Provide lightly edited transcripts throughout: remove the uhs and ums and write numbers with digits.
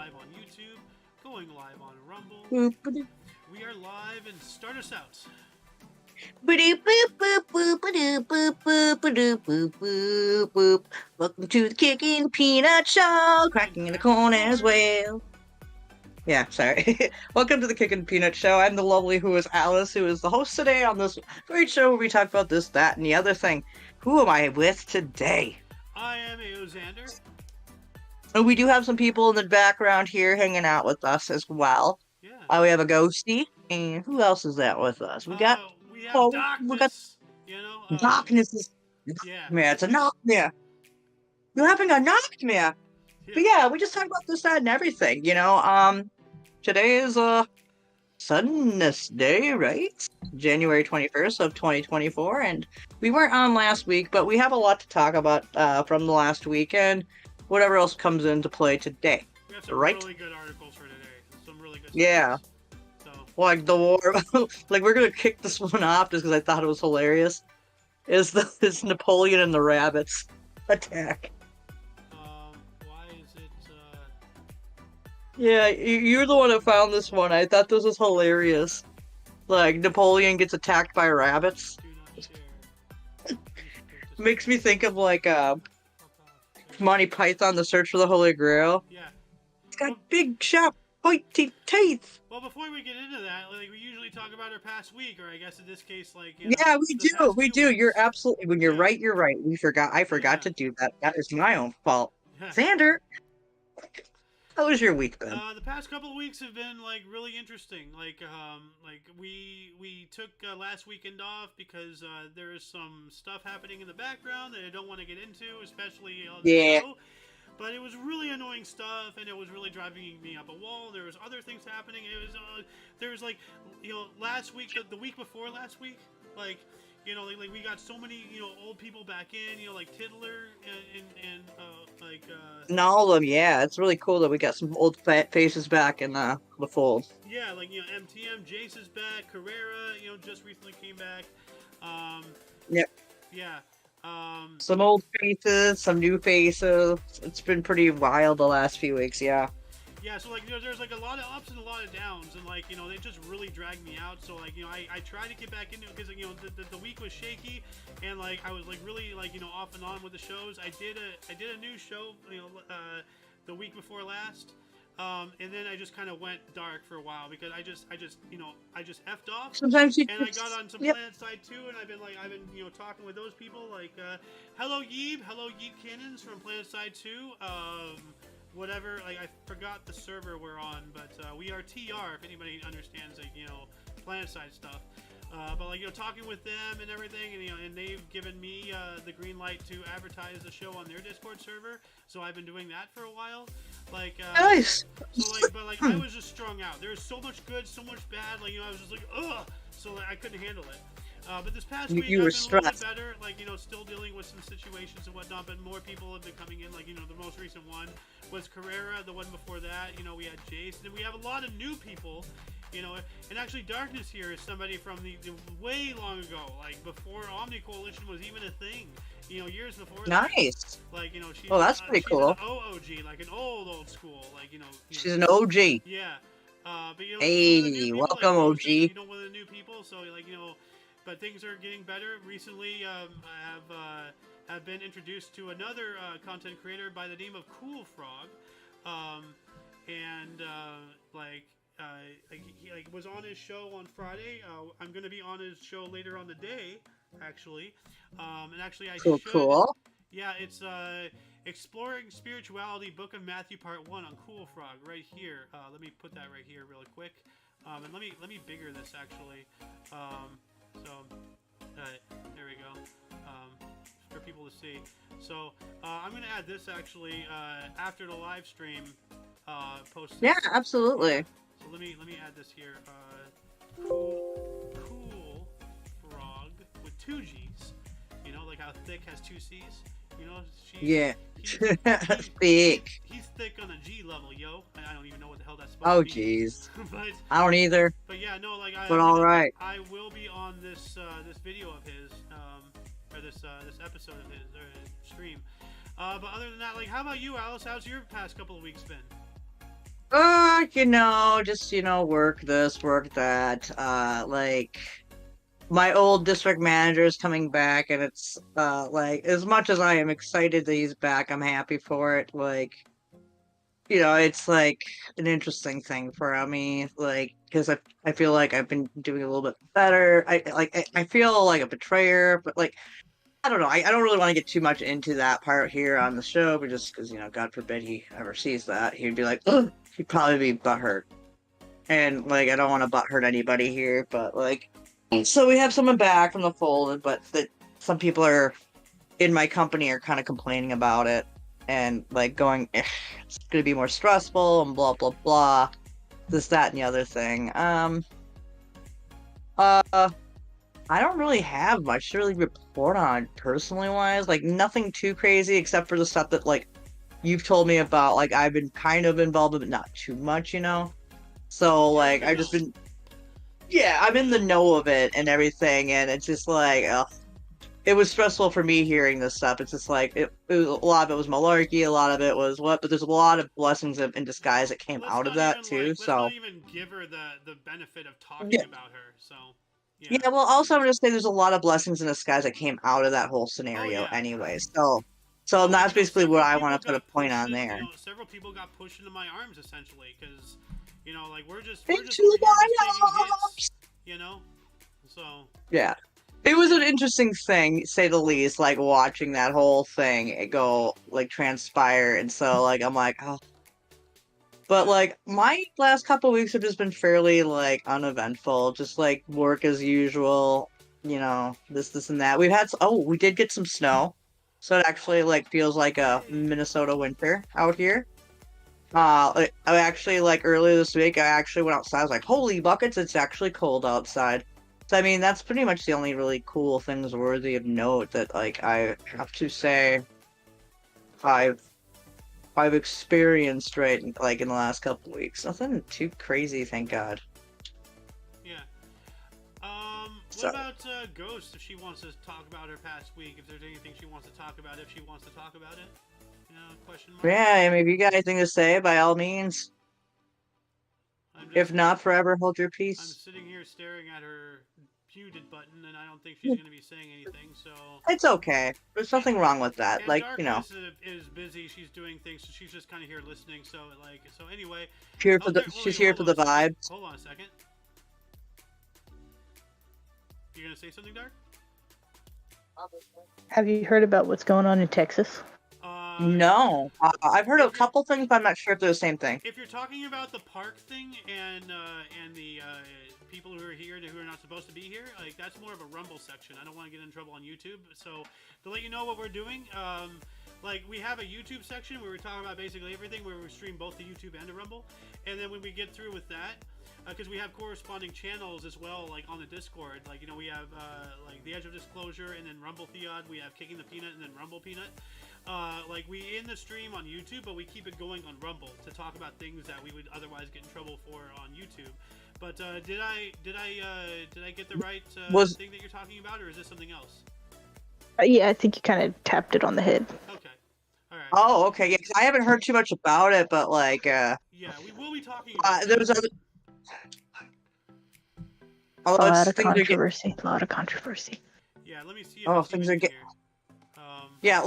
live on YouTube, going live on Rumble. Boop, ba-doop. We are live, and start us out. Ba-doop, boop, boop, boop, ba-doop, boop, boop, ba-doop, boop, boop, boop. Welcome to the Kicking Peanut Show, cracking in the corner as well. Yeah, sorry. Welcome to the Kicking Peanut Show. I'm the lovely who is Alice, who is the host today on this great show where we talk about this, that, and the other thing. Who am I with today? I am Xander. And we do have some people in the background here hanging out with us as well. Yeah. We have a ghosty, and who else is that with us? We have We got Darkness. darkness. Yeah. Man, it's a nightmare. You're having a nightmare. But yeah, we just talk about this, that, and everything. Today is Suddenness Day, right? January 21st of 2024, and we weren't on last week, but we have a lot to talk about from the last weekend. Whatever else comes into play today. We have some right? really good articles for today. Some really good Yeah. So. Like the war, like we're gonna kick this one off just because I thought it was hilarious. Is Napoleon and the rabbits attack? Why is it? Yeah, you're the one that found this one. I thought this was hilarious. Like Napoleon gets attacked by rabbits. Do not share. Makes me think of like Monty Python, The Search for the Holy Grail. Yeah. It's got big, sharp, pointy teeth. Well, before we get into that, like we usually talk about our past week, or I guess in this case, like yeah, we do. Weeks. You're absolutely. When you're right, you're right. I forgot to do that. That is my own fault. Xander, how was your week, Ben? The past couple of weeks have been like really interesting. Like we took last weekend off because there is some stuff happening in the background that I don't want to get into, especially on the show. But it was really annoying stuff, and it was really driving me up a wall. There was other things happening. It was there was like last week, the week before last week, like we got so many old people back in, like Tiddler and all of them. Yeah, it's really cool that we got some old faces back in the fold. Yeah, like MTM, Jace is back. Carrera, just recently came back. Yep. Yeah. Some old faces, some new faces. It's been pretty wild the last few weeks, yeah. Yeah, so like there's like a lot of ups and a lot of downs, and like they just really dragged me out. So like I tried to get back into it because the week was shaky, and like I was like really like off and on with the shows. I did a new show the week before last. And then I just kind of went dark for a while because I just effed off. Sometimes I got on some Planet Side 2, and I've been talking with those people like hello Yeeb Cannons from Planet Side 2. Whatever, like I forgot the server we're on, but we are TR if anybody understands like Planet Side stuff. But like talking with them and everything, and they've given me the green light to advertise the show on their Discord server. So I've been doing that for a while. Like nice. So like, but like I was just strung out. There was so much good, so much bad. Like I was just like ugh. So like I couldn't handle it. But this past week I've been a little bit better. Like still dealing with some situations and whatnot. But more people have been coming in. Like the most recent one was Carrera. The one before that, we had Jace, and we have a lot of new people. And actually Darkness here is somebody from the way long ago, like before Omni Coalition was even a thing, years before that. Nice. Like, she's, that's pretty cool. An OOG, like an old school, like, She's an OG. Yeah. But, hey, people, welcome, like, OG. One of the new people, so, like, but things are getting better. Recently, I have been introduced to another content creator by the name of Cool Frog. He was on his show on Friday. I'm going to be on his show later on the day, actually. And actually, I should. Cool. Yeah, it's Exploring Spirituality, Book of Matthew, Part 1 on Cool Frog, right here. Let me put that right here really quick. And let me bigger this, actually. There we go. For people to see. So, I'm going to add this, actually, after the live stream post. Yeah, absolutely. So let me add this here. Cool Frog with 2 G's. Like how thick has 2 C's. He's thick. He's thick on a G level, yo. I don't even know what the hell that's to supposed be. Oh, jeez. But I don't either. But yeah, no, like But all right. I will be on this video of his, or this episode of his stream. But other than that, like, how about you, Alice? How's your past couple of weeks been? Just, work this, work that. Like, my old district manager is coming back, and it's, like, as much as I am excited that he's back, I'm happy for it. Like, it's like an interesting thing for me, like, because I feel like I've been doing a little bit better. I feel like a betrayer, but like, I don't know. I don't really want to get too much into that part here on the show, but just because, God forbid he ever sees that, he'd be like, ugh, he'd probably be butthurt. And, like, I don't want to butthurt anybody here, but, like, so we have someone back from the fold, but that some people are in my company are kind of complaining about it and, like, going, it's going to be more stressful and blah, blah, blah. This, that, and the other thing. Uh, I don't really have much to really report on personally wise. Like nothing too crazy except for the stuff that like you've told me about. Like I've been kind of involved, but not too much. So like I've just been, yeah, I'm in the know of it and everything, and it's just like, it was stressful for me hearing this stuff. It's just like a lot of it was malarkey, a lot of it was what, but there's a lot of blessings in disguise that came out of that too. Let's So not even give her the benefit of talking yeah. about her. So yeah. Yeah, well, also I'm gonna say there's a lot of blessings in disguise that came out of that whole Oh scenario yeah. anyway. So that's basically what I want to put a point on there. Several people got pushed into my arms essentially because, like we're just Into taking my hits, arms! So Yeah. It was an interesting thing, say the least, like watching that whole thing go like transpire, and so like I'm like, oh. But like my last couple weeks have just been fairly like uneventful, just like work as usual, this and that. We did get some snow. So it actually like feels like a Minnesota winter out here. I actually like earlier this week I actually went outside. I was like, holy buckets, it's actually cold outside. So I mean that's pretty much the only really cool things worthy of note that like I have to say I've experienced right like in the last couple weeks. Nothing too crazy, thank God. yeah. So What about Ghost? If she wants to talk about her past week, if there's anything she wants to talk about, if she wants to talk about it, question mark. yeah, I mean, if you got anything to say, by all means. If not, forever hold your I'm peace. sitting here staring at her muted button, and I don't think she's going to be saying anything. So It's okay. There's nothing wrong with that. and Like is busy. She's doing things, so she's just kind of here listening. So anyway. she's here for the vibes. Hold on a second. You're gonna say something, Dark? Have you heard about what's going on in Texas? No, I've heard a couple things, but I'm not sure if they're the same thing. If you're talking about the park thing and the people who are here and who are not supposed to be here, like that's more of a Rumble section. I don't want to get in trouble on YouTube. So to let you know what we're doing, like we have a YouTube section where we talk about basically everything, where we stream both the YouTube and the Rumble, and then when we get through with that. Because we have corresponding channels as well, like on the Discord. Like, we have like the Edge of Disclosure and then Rumble ThEoD. We have Kicking the Peanut and then Rumble Peanut. Like we end the stream on YouTube, but we keep it going on Rumble to talk about things that we would otherwise get in trouble for on YouTube. But did I get the right thing that you're talking about, or is this something else? Yeah, I think you kind of tapped it on the head. Okay. All right. Oh, okay. Yeah, 'cause I haven't heard too much about it, but like, yeah, we will be talking about there's other. A lot of controversy. A lot of controversy. Yeah, let me see. Things are getting. Yeah,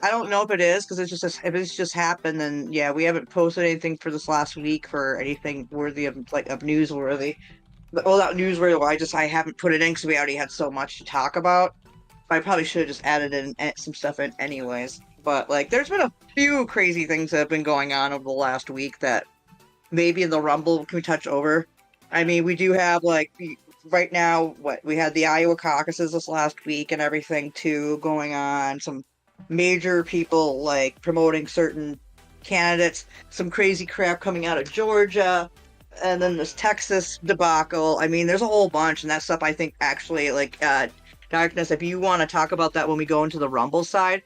I don't know if it is, because if it's just happened, then yeah, we haven't posted anything for this last week for anything worthy of newsworthy. Well, not newsworthy. I haven't put it in because we already had so much to talk about. I probably should have just added in some stuff in anyways. But like, there's been a few crazy things that have been going on over the last week that maybe in the Rumble can we touch over. I mean, we do have like right now, we had the Iowa caucuses this last week and everything too going on. Some major people like promoting certain candidates, some crazy crap coming out of Georgia, and then this Texas debacle. I mean, there's a whole bunch, and that stuff I think actually like Darkness, if you want to talk about that when we go into the Rumble side,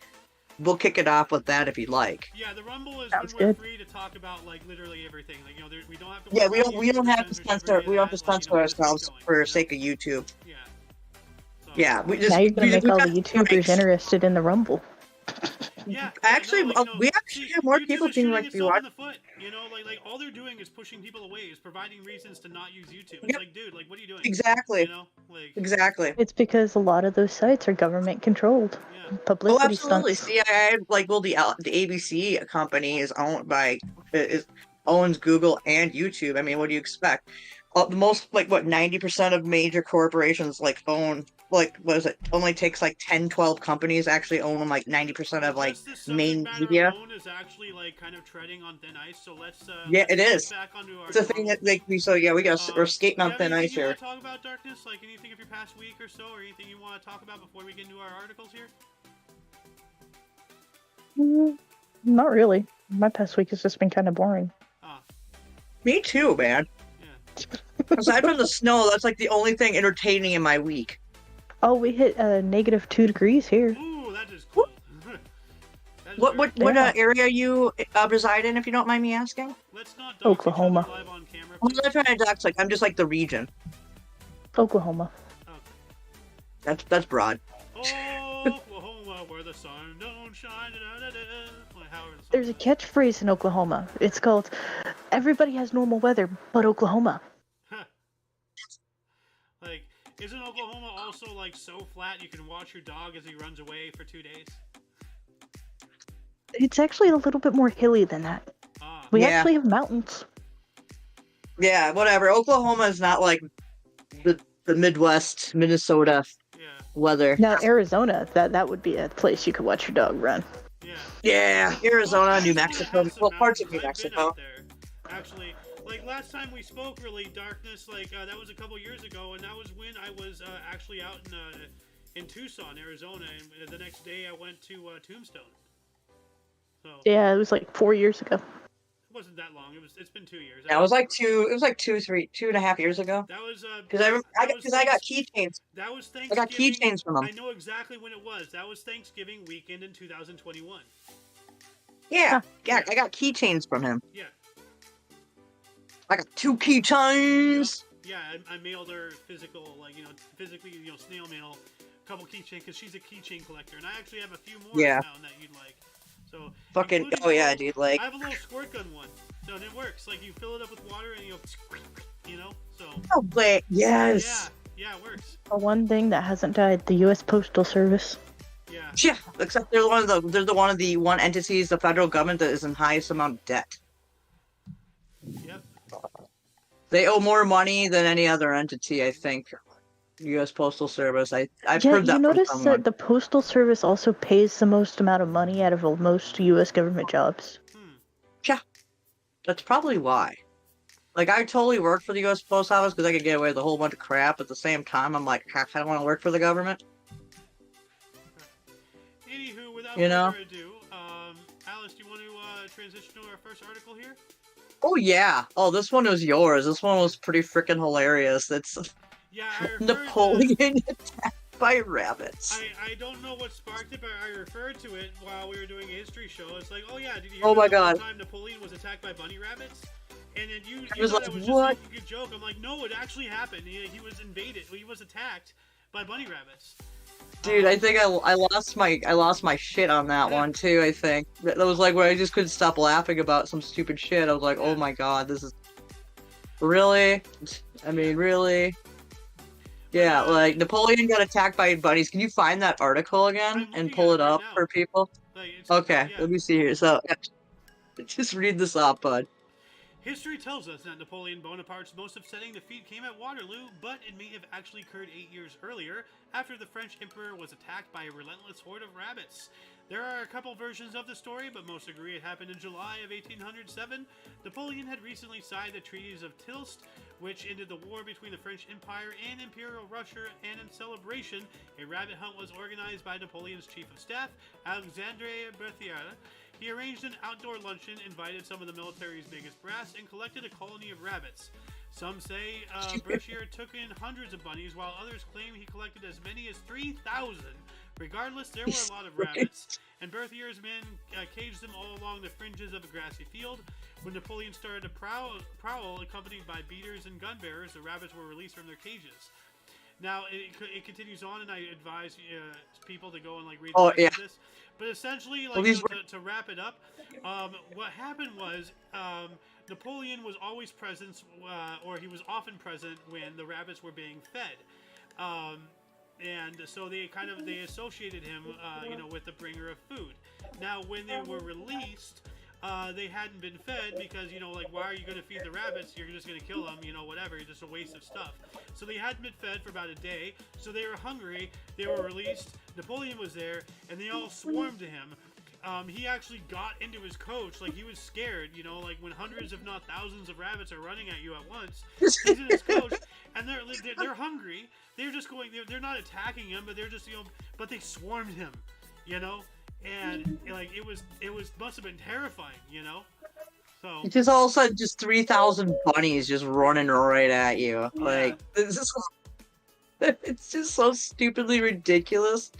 we'll kick it off with that if you'd like. Yeah, the Rumble is Sounds when we're good. free to talk about like literally everything. Like we don't have to. Yeah, we don't have to censor ourselves for sake of YouTube. Yeah. So, Yeah, we just. Now you're gonna make all the got YouTubers interested in the Rumble. Yeah, actually, no, like, we actually have more YouTube people is being shooting like, be itself in watching. the foot. Like all they're doing is pushing people away, is providing reasons to not use YouTube. It's Yep, like, dude, like, what are you doing? exactly, Like, exactly. It's because a lot of those sites are government controlled. yeah, Oh, Publicity absolutely. stunts. CIA, like, well, the ABC company is owned by is owns Google and YouTube. I mean, what do you expect? The most, like, what, 90% of major corporations like own, like, what is it? Only takes like 10, 12 companies actually own like 90% of like just this subject main matter media. alone is actually like kind of treading on thin ice. So Yeah, it let's get is. back onto our It's a thing normal. that like we so yeah we got we're skating Do you on have thin anything ice you here. want to talk about, Darkness? Like anything of your past week or so, or anything you want to talk about before we get into our articles here? Not really. My past week has just been kind of boring. Ah, Me too, man. yeah. Aside from the snow, that's like the only thing entertaining in my week. Oh, we hit -2 degrees here. Ooh, that is cool. That is What very Yeah. area you reside in, if you don't mind me asking? Let's not dox Oklahoma. each other live on camera. I'm Please. not trying to dox, like I'm just like the region. Oklahoma. Okay. That's broad. Oklahoma, where the sun don't shine. Like, however the song There's a goes. catchphrase in Oklahoma. It's called "Everybody has normal weather, but Oklahoma." Like, isn't Oklahoma also like so flat you can watch your dog as he runs away for 2 days? It's actually a little bit more hilly than that. Ah, We Yeah. actually have mountains. Yeah, whatever. Oklahoma is not like the Midwest, Minnesota yeah, weather. Now, Arizona, that would be a place you could watch your dog run. yeah. Yeah, Arizona, Well, New actually, it Mexico, has some well, parts of mountains. New I've been out Mexico. there. Actually, like last time we spoke, really, Darkness, like that was a couple years ago, and that was when I was actually out in Tucson, Arizona, and the next day I went to Tombstone. So Yeah, it was like 4 years ago. it wasn't that long. It's been 2 years. Yeah, it was like 2.5 years ago. That was Because I got Thanks- keychains. That was I got Thanksgiving. keychains from them. I know exactly when it was. That was Thanksgiving weekend in 2021. Yeah, yeah, I got keychains from him. Yeah, I got 2 keychains. yeah. I mailed her physical, like physically, snail mail, a couple keychains because she's a keychain collector, and I actually have a few more Yeah. I found that you'd like. So Fucking including oh yeah, little- dude. Like I have a little squirt gun one, so and it works. Like you fill it up with water and so oh wait, yes. yeah, it works. The one thing that hasn't died, the U.S. Postal Service. Yeah, Yeah, except they're one of the one entities, the federal government that is in highest amount of debt. yep. They owe more money than any other entity, I think. U.S. Postal Service. I've heard that you from notice someone. that the Postal Service also pays the most amount of money out of most U.S. government jobs. Yeah, that's probably why. Like, I totally worked for the U.S. Post Office because I could get away with a whole bunch of crap. At the same time, I'm like, I don't want to work for the government. Anywho, without You know? further ado, Alice, do you want to transition to our first article here? Oh yeah. Oh, this one was yours. This one was pretty freaking hilarious. It's Yeah, I referred Napoleon attacked by rabbits. I don't know what sparked it, but I referred to it while we were doing a history show. It's like, oh yeah, did you hear Oh my about the God. time Napoleon was attacked by bunny rabbits? And then you was thought like, it was what? just like a good joke. I'm like, no, it actually happened. He was invaded. He was attacked by bunny rabbits. Dude, I think I lost my shit on that one too. I think that was like where I just couldn't stop laughing about some stupid shit. I was like, oh my god, this is really. I mean, really. Yeah, like Napoleon got attacked by bunnies. Can you find that article I'm again looking and at pull it it right up now. for people? Like, it's, Okay, yeah. let me see here. So, just read this off, bud. History tells us that Napoleon Bonaparte's most upsetting defeat came at Waterloo, but it may have actually occurred 8 years earlier, after the French emperor was attacked by a relentless horde of rabbits. There are a couple versions of the story, but most agree it happened in July of 1807. Napoleon had recently signed the treaties of Tilst, which ended the war between the French Empire and Imperial Russia, and in celebration, a rabbit hunt was organized by Napoleon's chief of staff, Alexandre Berthier. He arranged an outdoor luncheon, invited some of the military's biggest brass, and collected a colony of rabbits. Some say Berthier took in hundreds of bunnies, while others claim he collected as many as 3,000. Regardless, there were a lot of rabbits, and Berthier's men caged them all along the fringes of a grassy field. When Napoleon started to prowl accompanied by beaters and gun bearers, the rabbits were released from their cages. Now it continues on, and I advise people to go and like read Oh, the rest yeah. of this. But essentially, like Well, these to wrap it up, what happened was Napoleon was always present, or he was often present when the rabbits were being fed. And so they associated him, with the bringer of food. Now, when they were released, they hadn't been fed because, like, why are you going to feed the rabbits? You're just going to kill them, whatever. It's just a waste of stuff. So they hadn't been fed for about a day. So they were hungry. They were released. Napoleon was there, and they all swarmed to him. He actually got into his coach, like he was scared, like when hundreds, if not thousands, of rabbits are running at you at once. He's in his coach, and they're hungry. They're just going. They're not attacking him, but they're just but they swarmed him, and like it was must have been terrifying, So just all of a sudden, just 3,000 bunnies just running right at you. Yeah. Like it's just so stupidly ridiculous.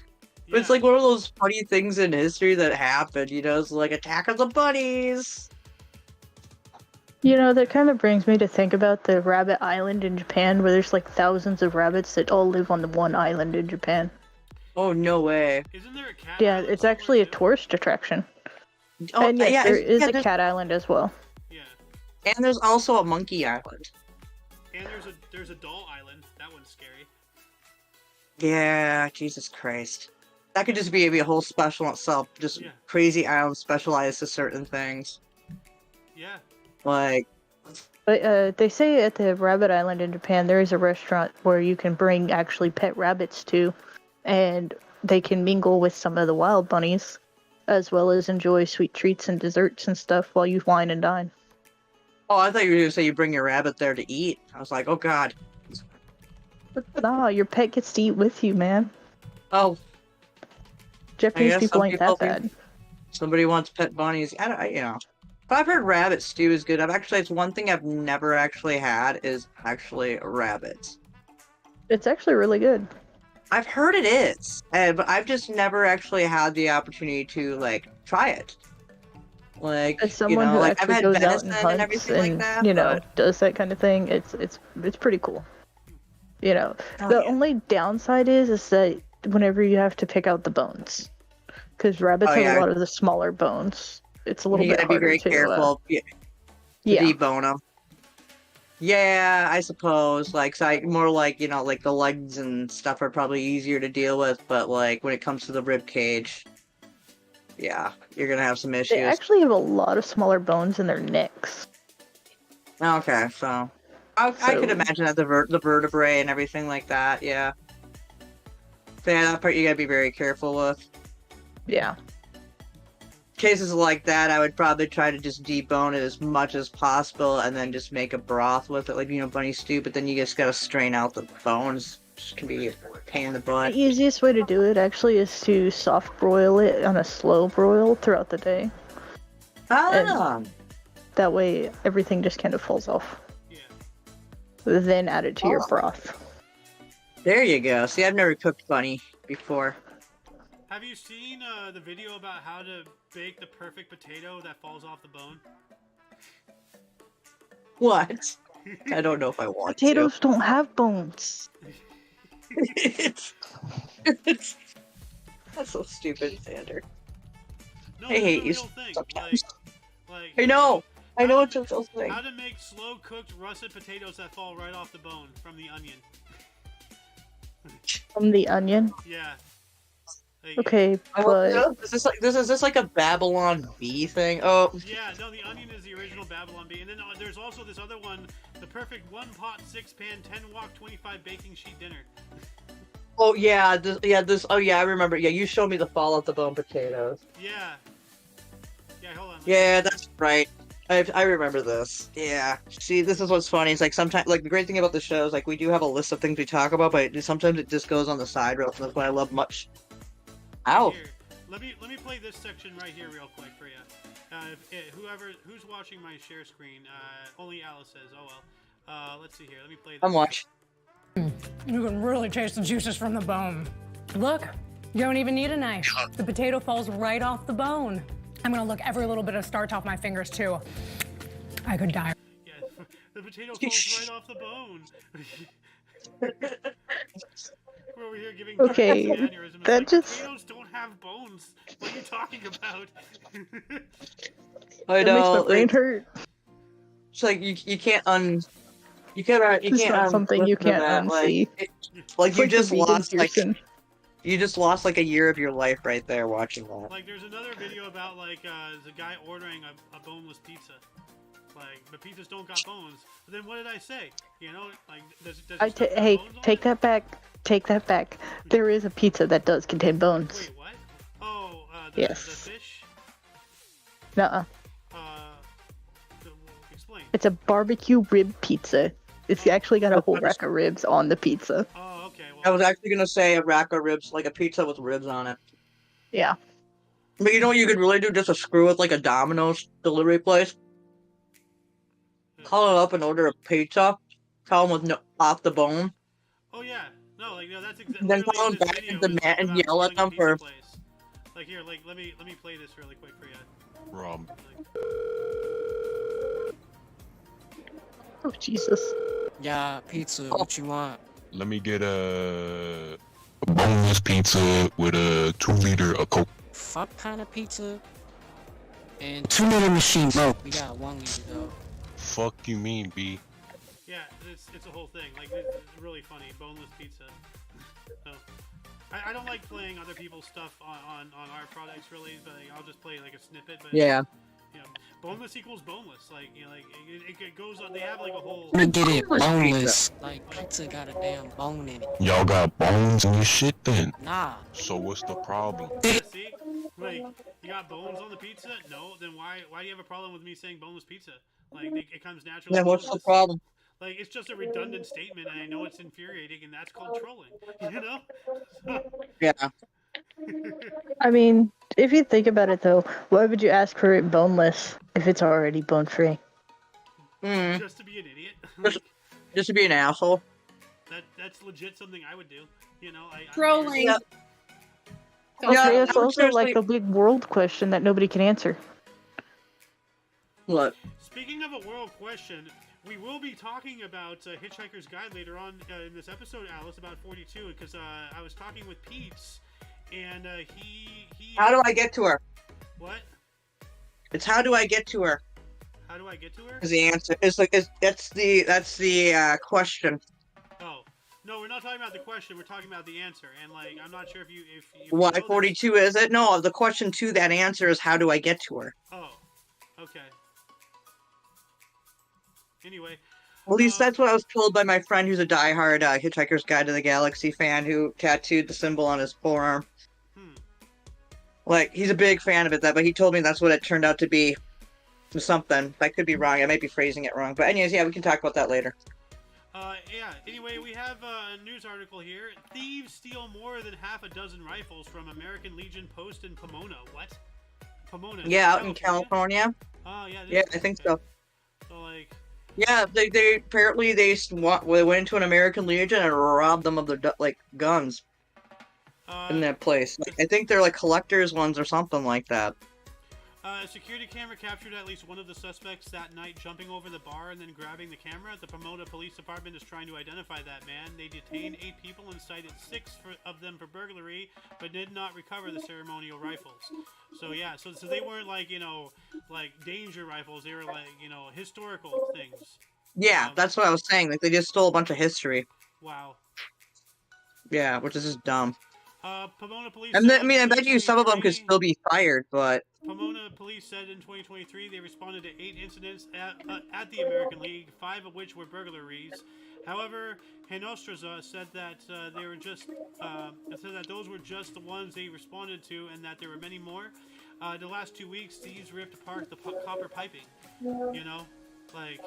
But it's like one of those funny things in history that happened, it's like Attack of the Bunnies. That kind of brings me to think about the rabbit island in Japan, where there's like thousands of rabbits that all live on the one island in Japan. Oh, no way. Isn't there a cat? Yeah, island it's actually a somewhere, too? tourist attraction. Oh, And yes, there is a there's- cat island as well. Yeah, And there's also a monkey island. and there's a doll island. That one's scary. Yeah, Jesus Christ. That could just be a whole special in itself. Just Yeah. crazy islands specialized to certain things. Yeah. Like, But they say at the rabbit island in Japan, there is a restaurant where you can bring actually pet rabbits to, and they can mingle with some of the wild bunnies, as well as enjoy sweet treats and desserts and stuff while you wine and dine. oh, I thought you were going to say you bring your rabbit there to eat. I was like, oh god. Nah, your pet gets to eat with you, man. Oh, Japanese guess people some ain't people that bad. somebody wants pet bunnies. But I've heard rabbit stew is good. It's one thing I've never actually had is actually rabbits. It's actually really good. I've heard it is, but I've just never actually had the opportunity to like try it. Like, As someone who like I've actually had goes out venison and and hunts everything and like that. but- does that kind of thing, it's pretty cool. Oh, The yeah. only downside is that whenever you have to pick out the bones, because rabbits Oh, have yeah. a lot of the smaller bones. It's a little you bit gotta be harder very to. careful. To Yeah, debone them. Yeah, I suppose. Like, more like like the legs and stuff are probably easier to deal with, but like when it comes to the rib cage, yeah, you're gonna have some they issues. actually have a lot of smaller bones in their necks. Okay, so I could So- imagine that the vertebrae and everything like that. Yeah. So yeah, that part you gotta be very careful with. Yeah, Cases like that, I would probably try to just debone it as much as possible, and then just make a broth with it, like bunny stew. But then you just gotta strain out the bones, which can be a pain in the the butt. easiest way to do it actually is to soft broil it on a slow broil throughout the day. Ah, That way, everything just kind of falls off. Yeah. Then add it to your Oh. broth. there you go. See, I've never cooked bunny before. Have you seen the video about how to bake the perfect potato that falls off the bone? What? I don't know if I want Potatoes don't have bones. to. it's that's so stupid, Xander. No, I it's hate a you real thing. sometimes. Like I know. I know How it's a real thing. How to make slow cooked russet potatoes that fall right off the bone from the onion. From the onion. Yeah. Like, Okay, but Is this like a Babylon Bee thing? Oh, Yeah, no, the onion is the original Babylon bee, and then there's also this other one, the perfect 1-pot, 6-pan, 10-wok, 25 baking sheet dinner. oh yeah, this. Oh yeah, I remember. Yeah, you showed me the fall off the bone potatoes. Yeah. Yeah, hold on. Yeah, that's right. I remember this. Yeah. See, this is what's funny. It's like sometimes, like the great thing about the show is like we do have a list of things we talk about, but sometimes it just goes on the side. That's what I love much. Ow. Here, let me play this section right here real quick for you. Who's watching my share screen? Only Alice says. Oh well. Let's see here. Let me play this. I'm watching. You can really taste the juices from the bone. Look, you don't even need a knife. The potato falls right off the bone. I'm gonna look every little bit of starch off my fingers too. I could die. Yeah, the potato falls right off the bone. We're over here giving Okay, potatoes an aneurysm. It's that like, just- potatoes don't have bones. What are you talking about? I That makes my know. brain hurt. It's like you can't It's not something you listen to can't that. unsee. Like It's you like the just vegan lost Pearson. you just lost like a year of your life right there watching that. Like, there's another video about like the guy ordering a boneless pizza. Like, but pizzas don't got bones. But then what did I say? You know, like does it have Hey, bones on take it? that back. Take that back. There is a pizza that does contain bones. Wait, what? Oh, Yes. the fish. Nuh-uh. Explain. It's a barbecue rib pizza. It's actually got a whole rack of ribs on the pizza. Oh, okay. Well, I was actually gonna say a rack of ribs, like a pizza with ribs on it. Yeah. But you know what you could really do? Just a screw with like a Domino's delivery place. Call it up and order a pizza. Tell them with off the bone. Oh yeah. No, like no, that's exactly. Then call them back at the mat and yell at them for. Like here, like let me play this really quick for you. Rum. Oh Jesus. Yeah, pizza. What you want? Let me get a boneless pizza with a 2-liter of Coke. Fuck kind of pizza? And 2-liter machine broke. We got 1 liter though. Fuck you mean, B? Yeah, it's a whole thing. Like it's really funny. Boneless pizza. So, I don't like playing other people's stuff on our products really, but like, I'll just play like a snippet. But Yeah. you know, boneless equals boneless. Like you know, like it goes on. They have like a whole. I'm gonna get it boneless. Like pizza got a damn bone in it. Y'all got bones in your shit then? Nah. So what's the problem? Yeah, see, like you got bones on the pizza. No, then why do you have a problem with me saying boneless pizza? Like it comes naturally. Then what's the boneless. problem? Like it's just a redundant statement, and I know it's infuriating, and that's called trolling. You know. Yeah. I mean, if you think about it though, why would you ask for it boneless if it's already bone free? Mm. Just to be an idiot. Just to be an asshole. That's legit something I would do. You know, Trolling. Yeah. Okay, Yeah, it's no, also seriously. like the big world question that nobody can answer. What? Speaking of a world question, we will be talking about Hitchhiker's Guide later on in this episode, Alice, about 42, because I was talking with Pete's, and he. How do I get to her? What? It's how do I get to her? How do I get to her? Is the answer? That's the question. Oh. No, we're not talking about the question. We're talking about the answer, and like I'm not sure if you Why know this. 42 is it? No, the question to that answer is how do I get to her? Oh, okay. Anyway, At least that's what I was told by my friend who's a diehard Hitchhiker's Guide to the Galaxy fan who tattooed the symbol on his forearm. Like, he's a big fan of it, but he told me that's what it turned out to be. Something. I could be wrong. I might be phrasing it wrong. But anyways, yeah, we can talk about that later. yeah. Anyway, we have a news article here. Thieves steal more than half a dozen rifles from American Legion post in Pomona. What? Pomona? Yeah, out in California. Oh, yeah. Yeah, I think so. So, like... Yeah, they apparently they went into an American Legion and robbed them of their like guns in that place. Like, I think they're like collectors ones or something like that. A security camera captured at least one of the suspects that night jumping over the bar and then grabbing the camera. The Pomona Police Department is trying to identify that man. They detained 8 people and cited 6 of them for burglary, but did not recover the ceremonial rifles. So yeah, so they weren't like, you know, like danger rifles. They were like, you know, historical things. Yeah, that's what I was saying. Like they just stole a bunch of history. Wow. Yeah, which is just dumb. Pomona Police. And I mean, I bet you some of them could still be fired, but. Pomona Police said in 2023 they responded to 8 incidents at the American League, 5 of which were burglaries. However, Henostraza said that they were just said that those were just the ones they responded to, and that there were many more. The last 2 weeks, these ripped apart the copper piping. You know, like,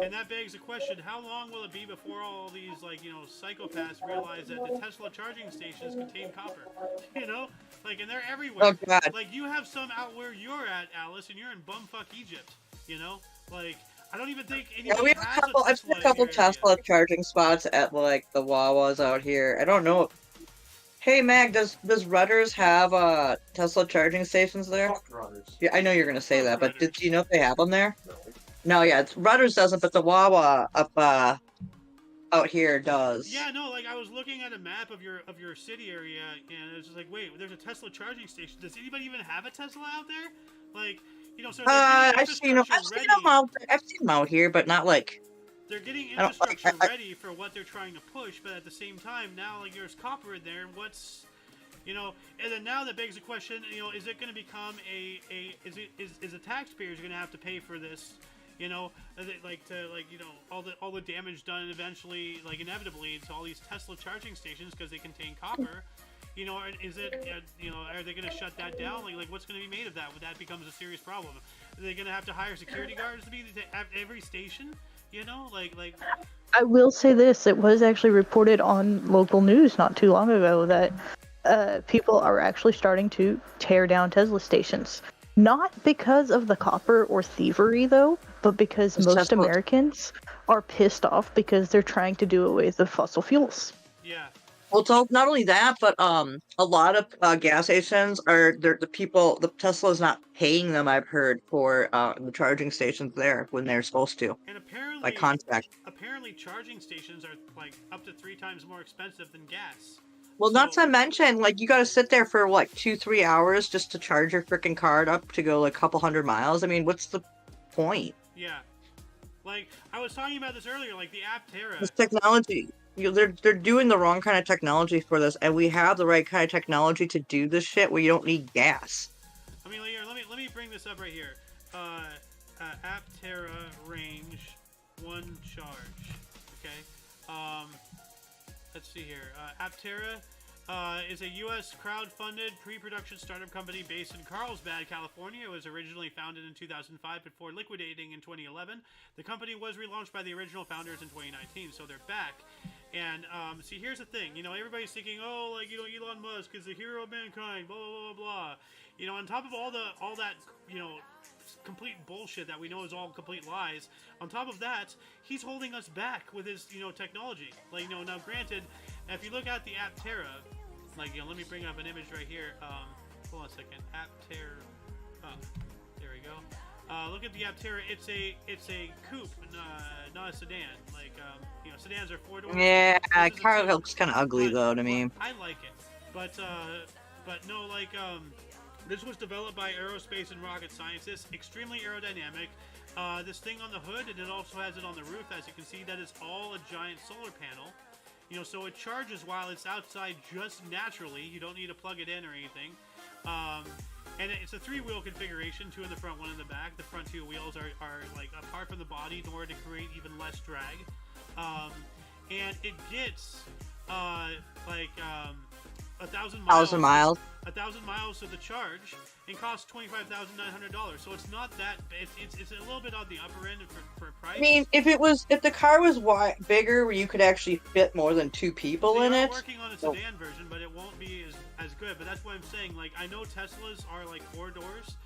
and that begs the question: how long will it be before all these, like, you know, psychopaths realize that the Tesla charging stations contain copper? You know, like, and they're everywhere. Oh God! Like, you have some out where you're at, Alice, and you're in bumfuck Egypt. You know, like, I don't even think anybody Yeah, we have has a couple. I've seen a couple Tesla charging spots at like the Wawas out here. I don't know. Hey Mag, does Rudders have Tesla charging stations there? Fuck Rudders. Yeah, I know you're gonna say Fuck that, but Rudders. do you know if they have them there? No. No, yeah, Rudders doesn't, but the Wawa up out here does. Yeah, no, like I was looking at a map of your city area, and it was just like, wait, there's a Tesla charging station. Does anybody even have a Tesla out there? Like, so they're getting I've seen them. infrastructure ready. I've seen them out here, but not like. They're getting I don't- like, infrastructure ready for what they're trying to push, but at the same time, now like there's copper in there, and what's, and then now that begs the question, is it going to become is the taxpayers going to have to pay for this? Is it all the damage done eventually, like inevitably, to all these Tesla charging stations because they contain copper? Is it, are they going to shut that down? Like what's going to be made of that when that becomes a serious problem? Are they going to have to hire security guards to be at every station? Like. I will say this: it was actually reported on local news not too long ago that people are actually starting to tear down Tesla stations. Not because of the copper or thievery, though, but because most Americans are pissed off because they're trying to do away with the fossil fuels. Yeah. Well, so not only that, but a lot of gas stations are the Tesla's not paying them. I've heard for the charging stations there when they're supposed to. And apparently, by contract. Apparently, charging stations are like up to 3 times more expensive than gas. Well, not to mention, like, you gotta sit there for, like, 2-3 hours just to charge your freaking card up to go, like, a couple hundred miles. I mean, what's the point? Yeah. Like, I was talking about this earlier, like, the Aptera. This technology, they're doing the wrong kind of technology for this, and we have the right kind of technology to do this shit where you don't need gas. I mean, here, let me bring this up right here. Aptera range 1 charge. Okay? Let's see here. Aptera is a U.S. crowd-funded pre-production startup company based in Carlsbad, California. It was originally founded in 2005 before liquidating in 2011. The company was relaunched by the original founders in 2019, so they're back. And see, here's the thing. Everybody's thinking, oh, like, Elon Musk is the hero of mankind, blah, blah, blah, blah. On top of all that, complete bullshit that we know is all complete lies. On top of that, he's holding us back with his, technology. Like, now granted, if you look at the Aptera, like, let me bring up an image right here. Hold on a second. Aptera. There we go. Look at the Aptera. It's a coupe, not a sedan. Like, sedans are 4 doors. Yeah, car looks kind of ugly though to me. I like it, but no, like, this was developed by aerospace and rocket scientists. Extremely aerodynamic. This thing on the hood, and it also has it on the roof. As you can see, that is all a giant solar panel. So it charges while it's outside just naturally. You don't need to plug it in or anything. And it's a 3-wheel configuration, 2 in the front, 1 in the back. The front 2 wheels are like apart from the body in order to create even less drag. And it gets 1,000 miles. 1,000 miles. 1,000 miles to the charge, and costs $25,900. So it's not that. It's a little bit on the upper end for price. I mean, if the car was bigger, where you could actually fit more than 2 people in it. They're working on a sedan version, but it won't be as good. But that's what I'm saying. Like, I know Teslas are like 4 doors,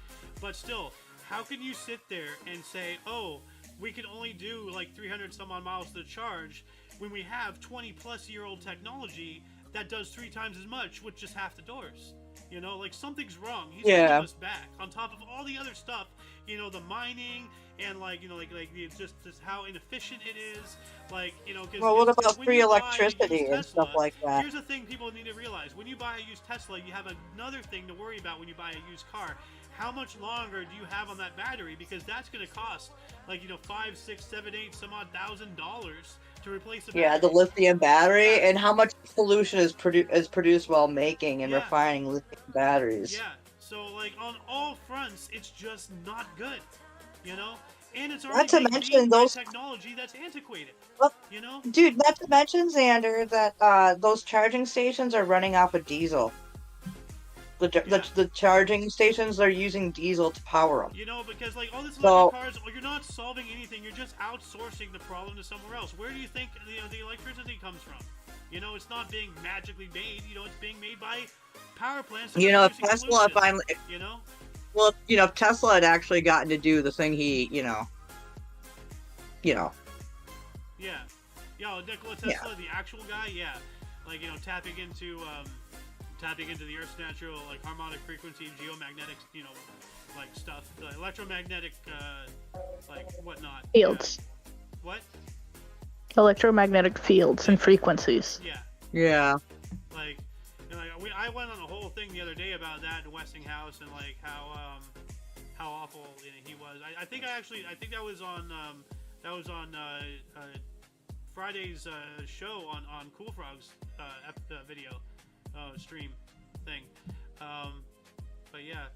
but still, how can you sit there and say, oh, we can only do like 300 some odd miles to the charge when we have 20-plus-year-old technology that does 3 times as much with just half the doors? Like, something's wrong. He's holding us back. On top of all the other stuff, the mining and like just how inefficient it is. Like, well, what about free electricity and stuff like that? Here's the thing people need to realize: when you buy a used Tesla, you have another thing to worry about when you buy a used car. How much longer do you have on that battery? Because that's going to cost like $5, $6, $7, $8 some odd $1,000 to replace the battery. Yeah, the lithium battery, and how much pollution is produced while making and refining lithium batteries. Yeah, so like on all fronts, it's just not good, And it's already not to mention those technology that's antiquated. Well, dude, not to mention, Xander, that those charging stations are running off of diesel. The charging stations are using diesel to power them. Because like all this electric cars, you're not solving anything. You're just outsourcing the problem to somewhere else. Where do you think the electricity comes from? It's not being magically made. It's being made by power plants. If Tesla finally, well, if Tesla had actually gotten to do the thing he, Yeah. Nikola Tesla, the actual guy, yeah. Like, tapping into the Earth's natural, like, harmonic frequency, geomagnetic, like, stuff, the electromagnetic, like, whatnot. Fields. Yeah. What? Electromagnetic fields and frequencies. Yeah. Yeah. Like, and like I went on a whole thing the other day about that in Westinghouse and like how awful he was. I think that was on Friday's show on Cool Frog's video stream thing. But yeah.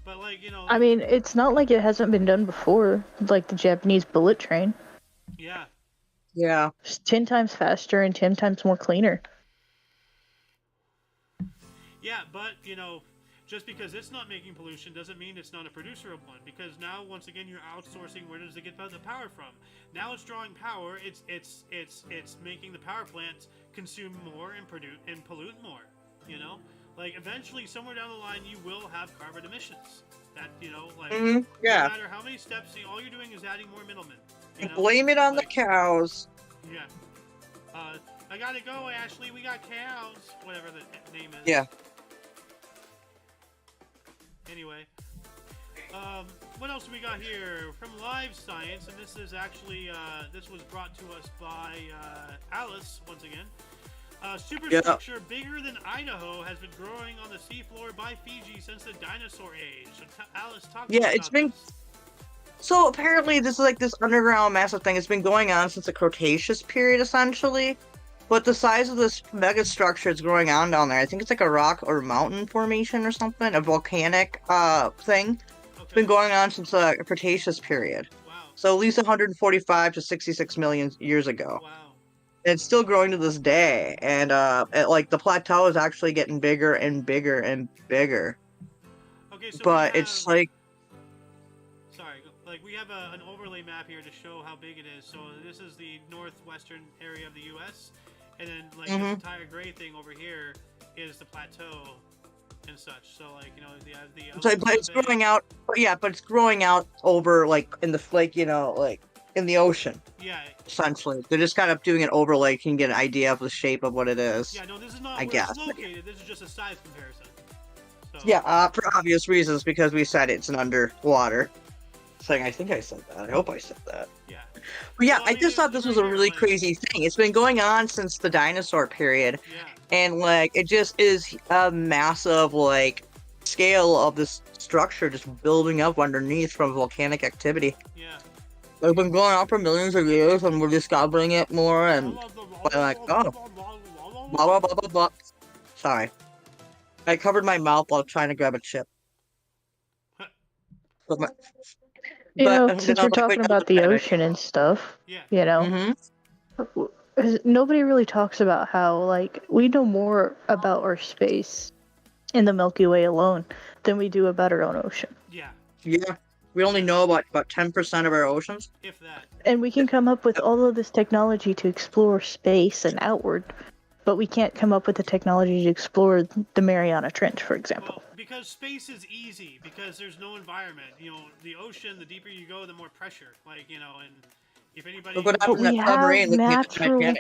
But like, you know. I mean, it's not like it hasn't been done before, like the Japanese bullet train. Yeah. Yeah. It's 10 times faster and 10 times more cleaner. Yeah, but, you know, just because it's not making pollution doesn't mean it's not a producer of one. Because now, once again, you're outsourcing. Where does it get the power from? Now it's drawing power. It's making the power plants consume more and produce and pollute more. You know, like eventually, somewhere down the line, you will have carbon emissions. That, you know, like Yeah. no matter how many steps, all you're doing is adding more middlemen. You know? Blame it on like, the cows. Yeah. I gotta go, Ashley. We got cows. Whatever the name is. Yeah. Anyway, what else do we got here from Live Science? And this is actually this was brought to us by Alice once again. Superstructure bigger than Idaho has been growing on the seafloor by Fiji since the dinosaur age. So Alice, talk to us about it's been. this. So apparently, this is like this underground massive thing. It's been going on since the Cretaceous period, essentially. But the size of this mega structure is growing on down there. I think it's like a rock or mountain formation or something, a volcanic thing. It's been going on since the Cretaceous period. Wow. So at least 145 to 66 million years ago. Wow. And it's still growing to this day. And like the plateau is actually getting bigger and bigger and bigger. Okay, so but it's like. Sorry, like we have an overlay map here to show how big it is. So this is the northwestern area of the U.S. And then, like, this entire gray thing over here is the plateau and such. So, like, you know, But it's growing out. Yeah, but it's growing out over, like, in the, like, you know, like, in the ocean. Yeah. Essentially. They're just kind of doing an overlay. You can get an idea of the shape of what it is. Yeah, no, this is not where it's located. This is just a size comparison. So. Yeah, for obvious reasons, because we said it's an underwater thing. I think I said that. I hope I said that. Yeah. But yeah, I just thought this was a really crazy thing. It's been going on since the dinosaur period. Yeah. And, like, it just is a massive, like, scale of this structure just building up underneath from volcanic activity. Yeah. It's been going on for millions of years, and we're discovering it more, and we're like, oh. Blah, blah, blah, blah, blah. Sorry. I covered my mouth while trying to grab a chip. Since we're talking about the ocean and stuff, you know, nobody really talks about how, like, we know more about our space in the Milky Way alone than we do about our own ocean. Yeah. Yeah. We only know about 10% of our oceans. If that. And we can come up with all of this technology to explore space and outward, but we can't come up with the technology to explore the Mariana Trench, for example. Well, because space is easy, because there's no environment. You know, the ocean, the deeper you go, the more pressure. Like, you know, and if anybody... But we have natural...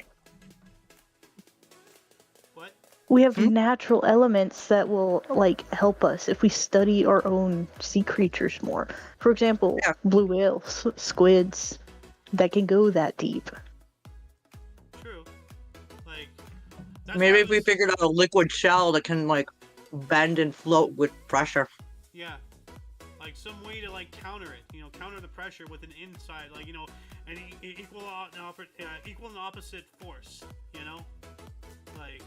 What? We have natural elements that will, like, help us if we study our own sea creatures more. For example, blue whales, squids, that can go that deep. True. Like, maybe if we figured out a liquid shell that can, like, bend and float with pressure. Yeah. Like, some way to, like, counter it. You know, counter the pressure with an inside, like, you know, an equal and opposite force, you know? Like...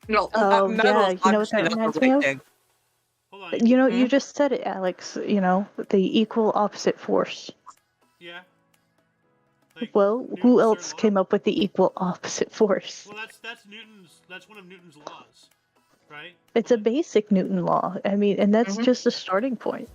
No, you know what that reminds me of? Hold on. You know, you just said it, Alex. You know, the equal opposite force. Yeah. Like, well, who else came up with the equal opposite force? Well, that's one of Newton's laws, right? It's a basic Newton law. I mean, and that's just a starting point.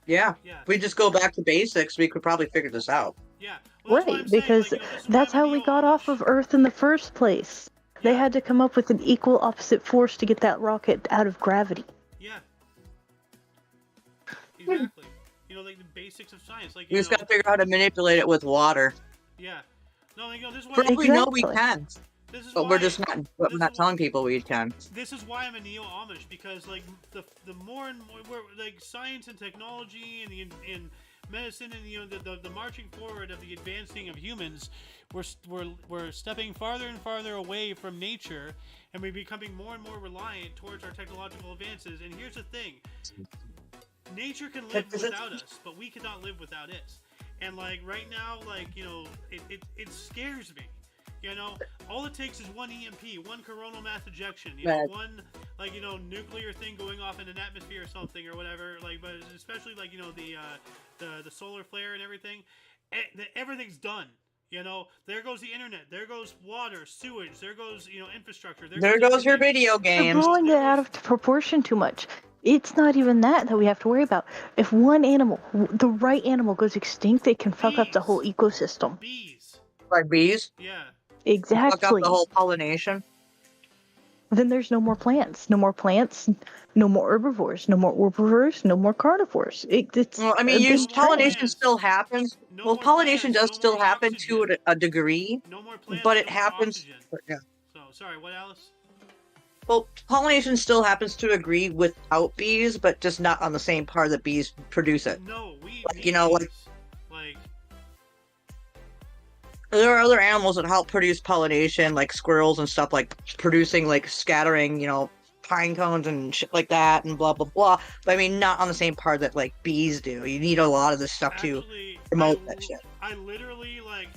Yeah. If we just go back to basics, we could probably figure this out. Yeah. Well, right, because that's how we got off of Earth in the first place. They had to come up with an equal opposite force to get that rocket out of gravity. Yeah. Exactly. You know, like the basics of science. Like, we just gotta figure out how to manipulate it with water. Yeah. No, you know, this is why... For all we know, we can. But why, we're just not. We're not telling people we can. This is why I'm a neo-Amish, because like the more and more, like, science and technology and medicine and the marching forward of the advancing of humans, we're stepping farther and farther away from nature, and we're becoming more and more reliant towards our technological advances. And here's the thing: nature can live without us, but we cannot live without it. And like right now, like it scares me. All it takes is one EMP, one coronal mass ejection, one nuclear thing going off in an atmosphere or something or whatever. Like, but especially like the solar flare and everything. Everything's done. There goes the internet. There goes water, sewage. There goes infrastructure. There goes your video They're games. blowing it out of proportion too much. It's not even that we have to worry about. If one animal, the right animal, goes extinct, it can fuck up the whole ecosystem. Bees. Like bees? Yeah. Exactly. Fuck up the whole pollination. Then there's no more plants. No more plants. No more herbivores. No more herbivores. No more carnivores. Well, I mean, pollination still happens. Well, pollination does still happen to a degree, No more plants, but it no more happens. oxygen. Yeah. So sorry, what, Alice? Well, pollination still happens to a degree without bees, but just not on the same part that bees produce it. No, we. Like, like like there are other animals that help produce pollination, like squirrels and stuff, like producing, like scattering, pine cones and shit like that, and blah blah blah. But I mean, not on the same part that like bees do. You need a lot of this stuff to promote that shit. I literally right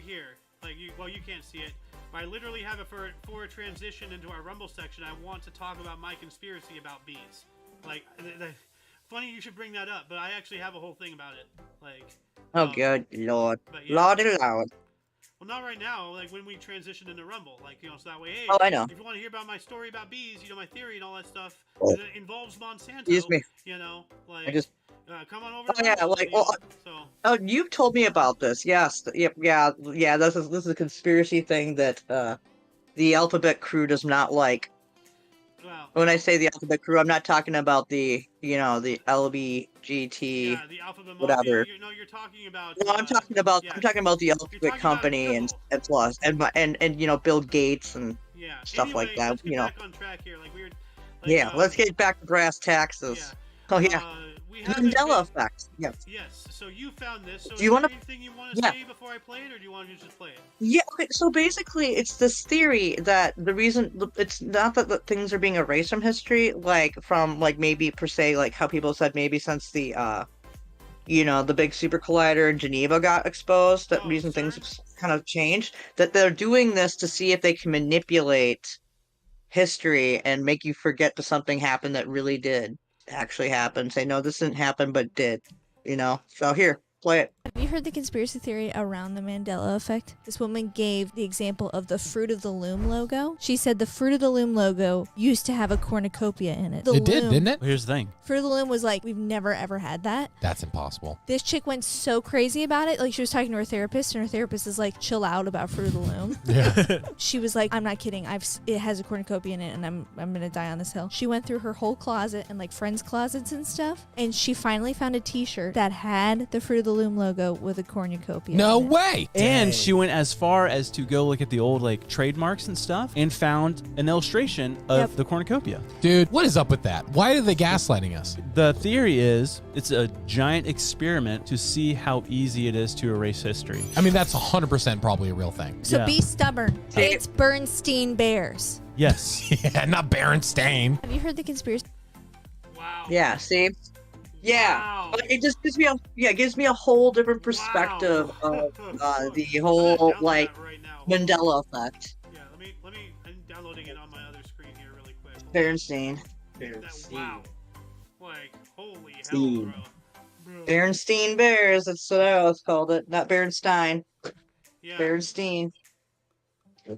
here, you can't see it. But I literally have it for a transition into our Rumble section. I want to talk about my conspiracy about bees. Funny you should bring that up, but I actually have a whole thing about it. Oh good lord, yeah. lordy lord. Well, not right now. Like when we transition into Rumble, so that way, hey, oh, I know. If you want to hear about my story about bees, my theory and all that stuff, Oh. it involves Monsanto. Excuse me. Like I just. come on over. Oh yeah, oh, you've told me about this. Yes, yeah. This is a conspiracy thing that the Alphabet Crew does not like. Well, when I say the Alphabet Crew, I'm not talking about the the LBGT. Yeah, the Alphabet whatever. You're talking about. No, I'm talking about yeah. I'm talking about the Alphabet Company and plus and Bill Gates and stuff anyway, like that. Let's get back on track here. Yeah, let's get back to brass taxes. Yeah. Oh yeah. We have Mandela effect. Yes. Yes. So you found this. So do you want anything you want to say before I play it, or do you want to just play it? Yeah. Okay. So basically, it's this theory that the reason it's not that things are being erased from history, from maybe per se, like how people said maybe since the the big super collider in Geneva got exposed, that reason things have kind of changed. That they're doing this to see if they can manipulate history and make you forget that something happened that really did actually happen. Say, no, this didn't happen, but did. So here, play it. Have you heard the conspiracy theory around the Mandela effect? This woman gave the example of the Fruit of the Loom logo. She said the Fruit of the Loom logo used to have a cornucopia in it. It did, didn't it? Here's the thing. Fruit of the Loom was like, we've never ever had that. That's impossible. This chick went so crazy about it. Like, she was talking to her therapist, and her therapist is like, chill out about Fruit of the Loom. Yeah. She was like, I'm not kidding. It has a cornucopia in it, and I'm gonna die on this hill. She went through her whole closet and friends' closets and stuff, and she finally found a t-shirt that had the Fruit of the Loom logo with a cornucopia. No way! And she went as far as to go look at the old trademarks and stuff and found an illustration of the cornucopia. Dude, what is up with that? Why are they gaslighting us? The theory is it's a giant experiment to see how easy it is to erase history. I mean, that's 100% probably a real thing. So be stubborn. It's Bernstein Bears. Yes. Yeah, not Berenstain. Have you heard the conspiracy? Wow. Yeah, see? Yeah, Wow. but it just gives me a whole different perspective of the whole right now. Mandela effect. Yeah, let me. I'm downloading it on my other screen here really quick. Berenstain. Wow. Holy hell, bro. Berenstain Bears. That's what I always called it. Not Berenstein. Yeah. Berenstain.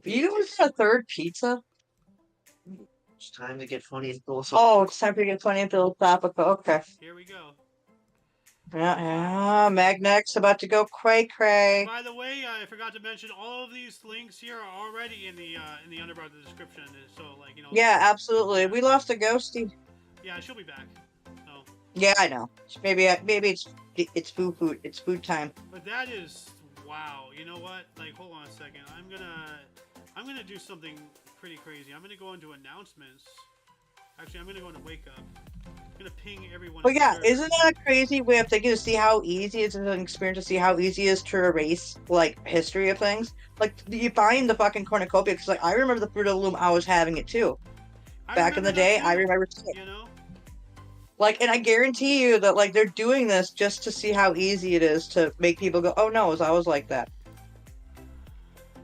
You want a third pizza? It's time to get funny and philosophical. Oh, it's time to get funny and philosophical. Okay. Here we go. Yeah, Magnec's about to go cray. By the way, I forgot to mention all of these links here are already in the underbar of the description. So Yeah, absolutely. We lost a ghosty. Yeah, she'll be back. So. Yeah, I know. Maybe it's food. It's food time. But that is wow. You know what? Hold on a second. I'm gonna do something pretty crazy. I'm gonna go into announcements. Actually, I'm gonna go into wake up. gonna ping everyone. But in the yeah, server. isn't that a crazy way of thinking to see how easy it's an experience to see how easy it is to erase like history of things? Like you find the fucking cornucopia because like I remember the Fruit of the Loom, I was having it too. Back in the day, I remember seeing it. You know? Like, and I guarantee you that like they're doing this just to see how easy it is to make people go, "Oh no, I was like that."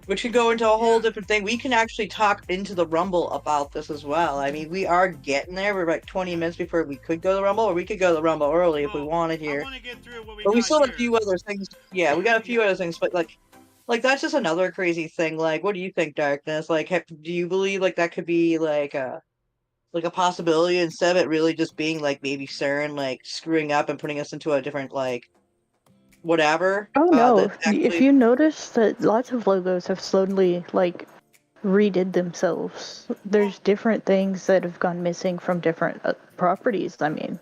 Which could go into a whole different thing. We can actually talk into the Rumble about this as well. I mean, we are getting there. We're like 20 minutes before we could go to the Rumble, or we could go to the Rumble early if we wanted here. I want to get through what we But we got still have a here. few other things. Yeah, we got a few other things, but like that's just another crazy thing. Like, what do you think, Darkness? Like, do you believe like that could be like a possibility instead of it really just being like maybe CERN like screwing up and putting us into a different like whatever? Oh no! that If actually- you notice that lots of logos have slowly like redid themselves. There's different things that have gone missing from different properties. I mean,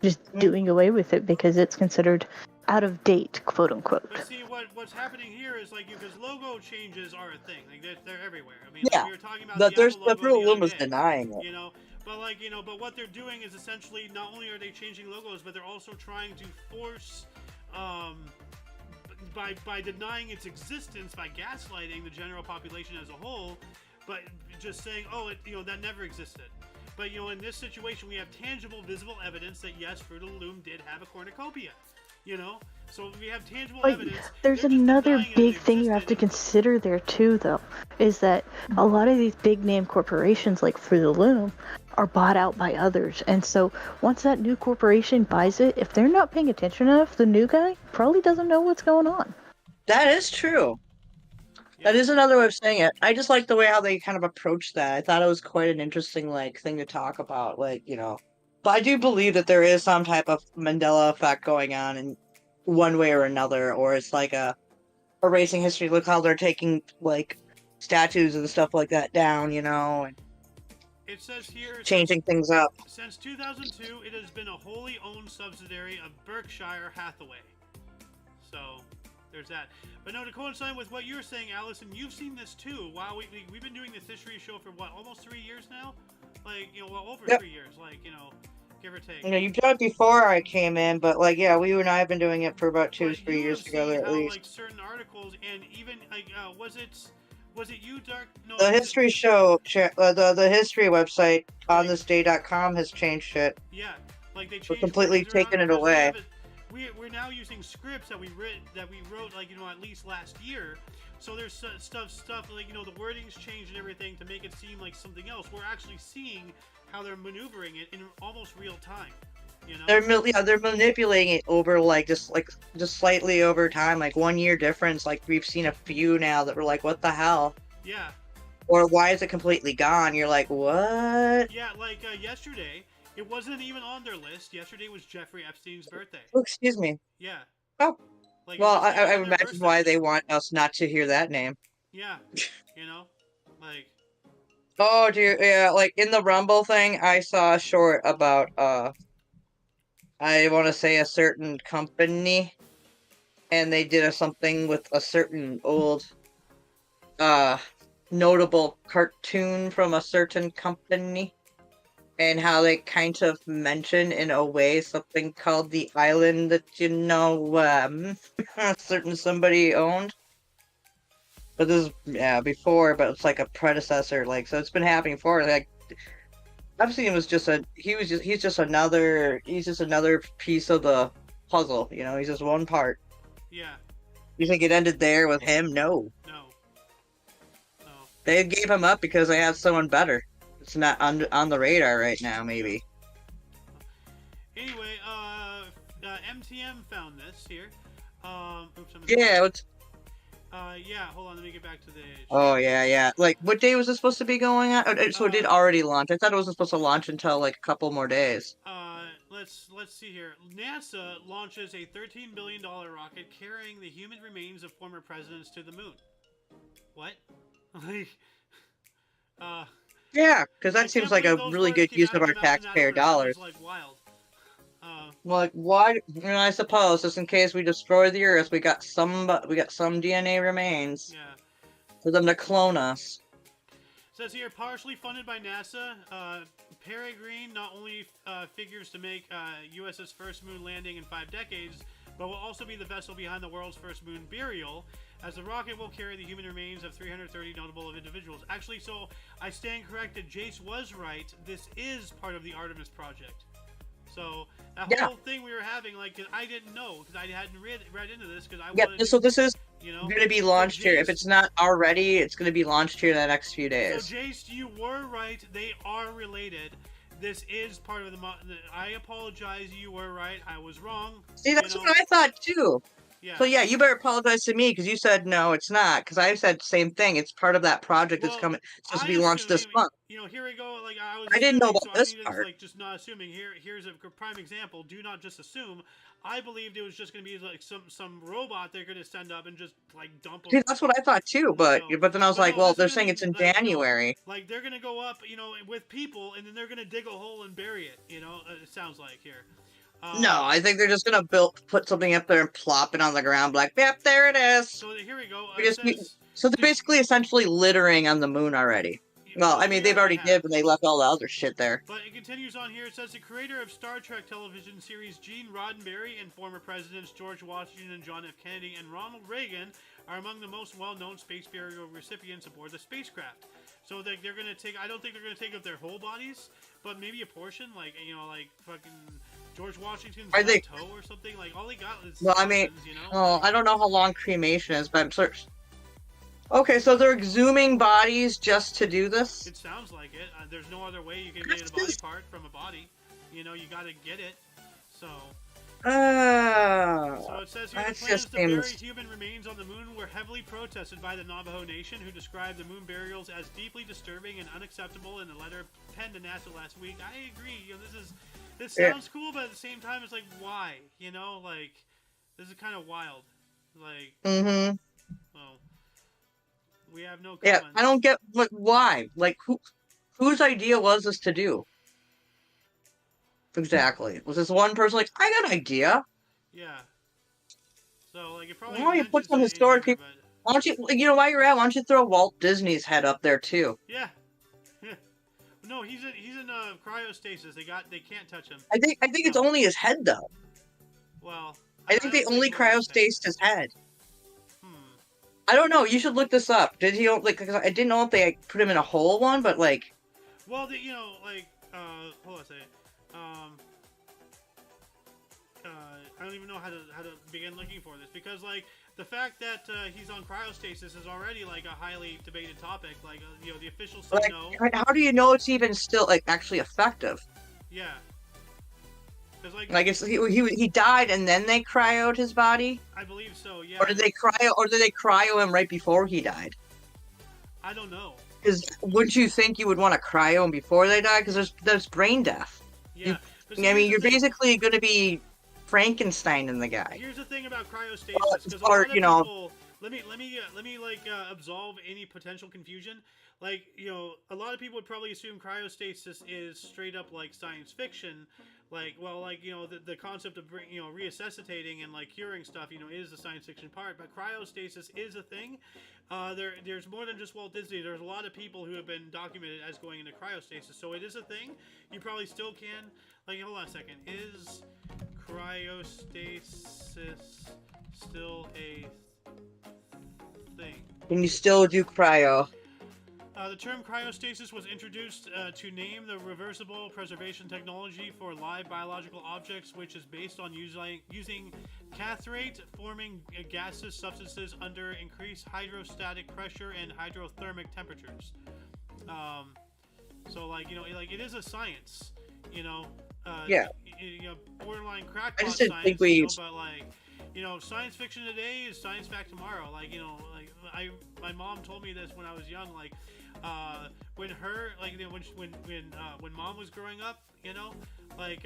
just doing away with it because it's considered out of date, quote unquote. But see, what's happening here is like because logo changes are a thing. Like they're everywhere. I mean, Yeah, like we were talking about the Apple logo Fruit of the the Loom other was day, denying it. You know, but like but what they're doing is essentially not only are they changing logos, but they're also trying to force, by denying its existence, by gaslighting the general population as a whole, but just saying, oh, that never existed. But in this situation, we have tangible, visible evidence that yes, Fruit of the Loom did have a cornucopia. So we have tangible evidence. There's another big thing you have to consider there too, though, is that a lot of these big name corporations like Fruit of the Loom are bought out by others, and so once that new corporation buys it, if they're not paying attention enough, the new guy probably doesn't know what's going on. That is true. That is another way of saying it. I just like the way how they kind of approach that. I thought it was quite an interesting thing to talk about, But I do believe that there is some type of Mandela effect going on in one way or another, or it's like a erasing history. Look how they're taking statues and stuff like that down, and it says here changing things up. Since 2002, it has been a wholly owned subsidiary of Berkshire Hathaway. So there's that. But no, to coincide with what you're saying, Allison, you've seen this too. Wow, we've been doing this history show for what, almost 3 years now? Over 3 years, give or take. You did it before I came in, but we and I have been doing it for about 2 or 3 years together at least. Certain articles and even was it you, Dark? No, the history show, the history website on thisday.com has changed shit. Yeah, they changed. We're completely taking it away. We're now using scripts that we wrote at least last year. So there's stuff the wording's changed and everything to make it seem like something else. We're actually seeing how they're maneuvering it in almost real time. They're manipulating it over just slightly over time, 1 year difference. We've seen a few now that we're like, what the hell? Yeah. Or why is it completely gone? You're like, what? Yeah, yesterday, it wasn't even on their list. Yesterday was Jeffrey Epstein's birthday. Oh, excuse me. Yeah. Oh. Well, I imagine why they want us not to hear that name. Yeah. Oh, dude, yeah, in the Rumble thing, I saw a short about, I want to say a certain company, and they did something with a certain old, notable cartoon from a certain company, and how they kind of mention in a way something called the island that a certain somebody owned. But this is before, but it's like a predecessor, so it's been happening before. Epstein was he's just another piece of the puzzle, he's just one part. Yeah. You think it ended there with him? No. No. They gave him up because they have someone better. It's not on the radar right now, maybe. Anyway, MTM found this here. Yeah, hold on, let me get back to the... Oh, yeah. What day was it supposed to be going on? So it did already launch. I thought it wasn't supposed to launch until, a couple more days. Let's see here. NASA launches a $13 billion rocket carrying the human remains of former presidents to the moon. What? Yeah, because that seems like a really good use of our taxpayer dollars. Wild. Why? I suppose just in case we destroy the Earth, we got some DNA remains. Yeah. For them to clone us. Says here, partially funded by NASA, Peregrine not only figures to make US's first moon landing in 5 decades, but will also be the vessel behind the world's first moon burial, as the rocket will carry the human remains of 330 notable individuals. Actually, so I stand corrected. Jace was right. This is part of the Artemis project. So that whole thing we were having, like, 'cause I didn't know, because I hadn't read into this, because I wanted so this is going to be launched here. If it's not already, it's going to be launched here in the next few days. So Jace, you were right. They are related. This is part of the. I apologize. You were right. I was wrong. See, that's what I thought too. Yeah. So yeah, you better apologize to me because you said no, it's not. Because I said the same thing. It's part of that project that's coming. It's supposed to be launched this month. You know, here we go. Like I didn't know about this part. Like just not assuming. Here's a prime example. Do not just assume. I believed it was just going to be like some robot they're going to send up and just like dump. See, that's what I thought too. But then I was like, well, they're saying it's in January. Like they're going to go up, you know, with people, and then they're going to dig a hole and bury it. You know, it sounds like here. No, I think they're just gonna put something up there and plop it on the ground, like, yep, there it is. So here we go. So they're basically essentially littering on the moon already. Well, I mean, they've already did when they left all the other shit there. But it continues on here. It says the creator of Star Trek television series Gene Roddenberry and former presidents George Washington and John F. Kennedy and Ronald Reagan are among the most well-known space burial recipients aboard the spacecraft. So they're going to take, I don't think they're going to take up their whole bodies, but maybe a portion, like, you know, like fucking George Washington's toe or something. Like, all he got is you know? I don't know how long cremation is, but I'm certain. Okay, so they're exhuming bodies just to do this? It sounds like it. There's no other way you can get a body part from a body. You know, you gotta get it. So it says here, the plans to bury human remains on the moon were heavily protested by the Navajo Nation, who described the moon burials as deeply disturbing and unacceptable in a letter penned to NASA last week. I agree. You know, this sounds cool, but at the same time, it's like, why? You know, like, this is kind of wild. Like, well, we have no comments. Yeah, I don't get, like, why? Like, whose idea was this to do? Exactly. Was this one person like, I got an idea? Yeah. So, like, it probably. Why don't you put some historic people? Why don't you, you know, while you're at, why don't you throw Walt Disney's head up there too? Yeah. No, he's in cryostasis. They can't touch him. I think it's only his head though. Well, I think they only cryostased his head. I don't know. You should look this up. Did he like? Cause I didn't know if they put him in a whole one, but like. Well, you know, like, hold on a second. I don't even know how to begin looking for this, because like the fact that he's on cryostasis is already like a highly debated topic. Like, you know, the officials say no. How do you know it's even still like actually effective? Yeah. Like, I guess he died and then they cryoed his body. I believe so. Yeah. Or did they cryo him right before he died? I don't know. Because wouldn't you think you would want to cryo him before they die? Because there's brain death. Yeah. I mean, you're basically going to be Frankenstein in the guy. Here's the thing about cryostasis, because a lot of people, let me like absolve any potential confusion. Like, you know, a lot of people would probably assume cryostasis is straight up like science fiction. Like, well, like, you know, the concept of, you know, resuscitating and like curing stuff, you know, is the science fiction part. But cryostasis is a thing. There's more than just Walt Disney. There's a lot of people who have been documented as going into cryostasis. So it is a thing. You probably still can. Like, hold on a second. Is cryostasis still a thing? Can you still do cryo? The term cryostasis was introduced to name the reversible preservation technology for live biological objects, which is based on using catharate forming gaseous substances under increased hydrostatic pressure and hydrothermic temperatures. So, like, you know, like, it is a science, you know. Yeah. You know, borderline crackpot I just didn't science, think we. You know, but like, you know, science fiction today is science fact tomorrow. Like, you know, like my mom told me this when I was young. Like, when her, like, you know, when mom was growing up, you know, like,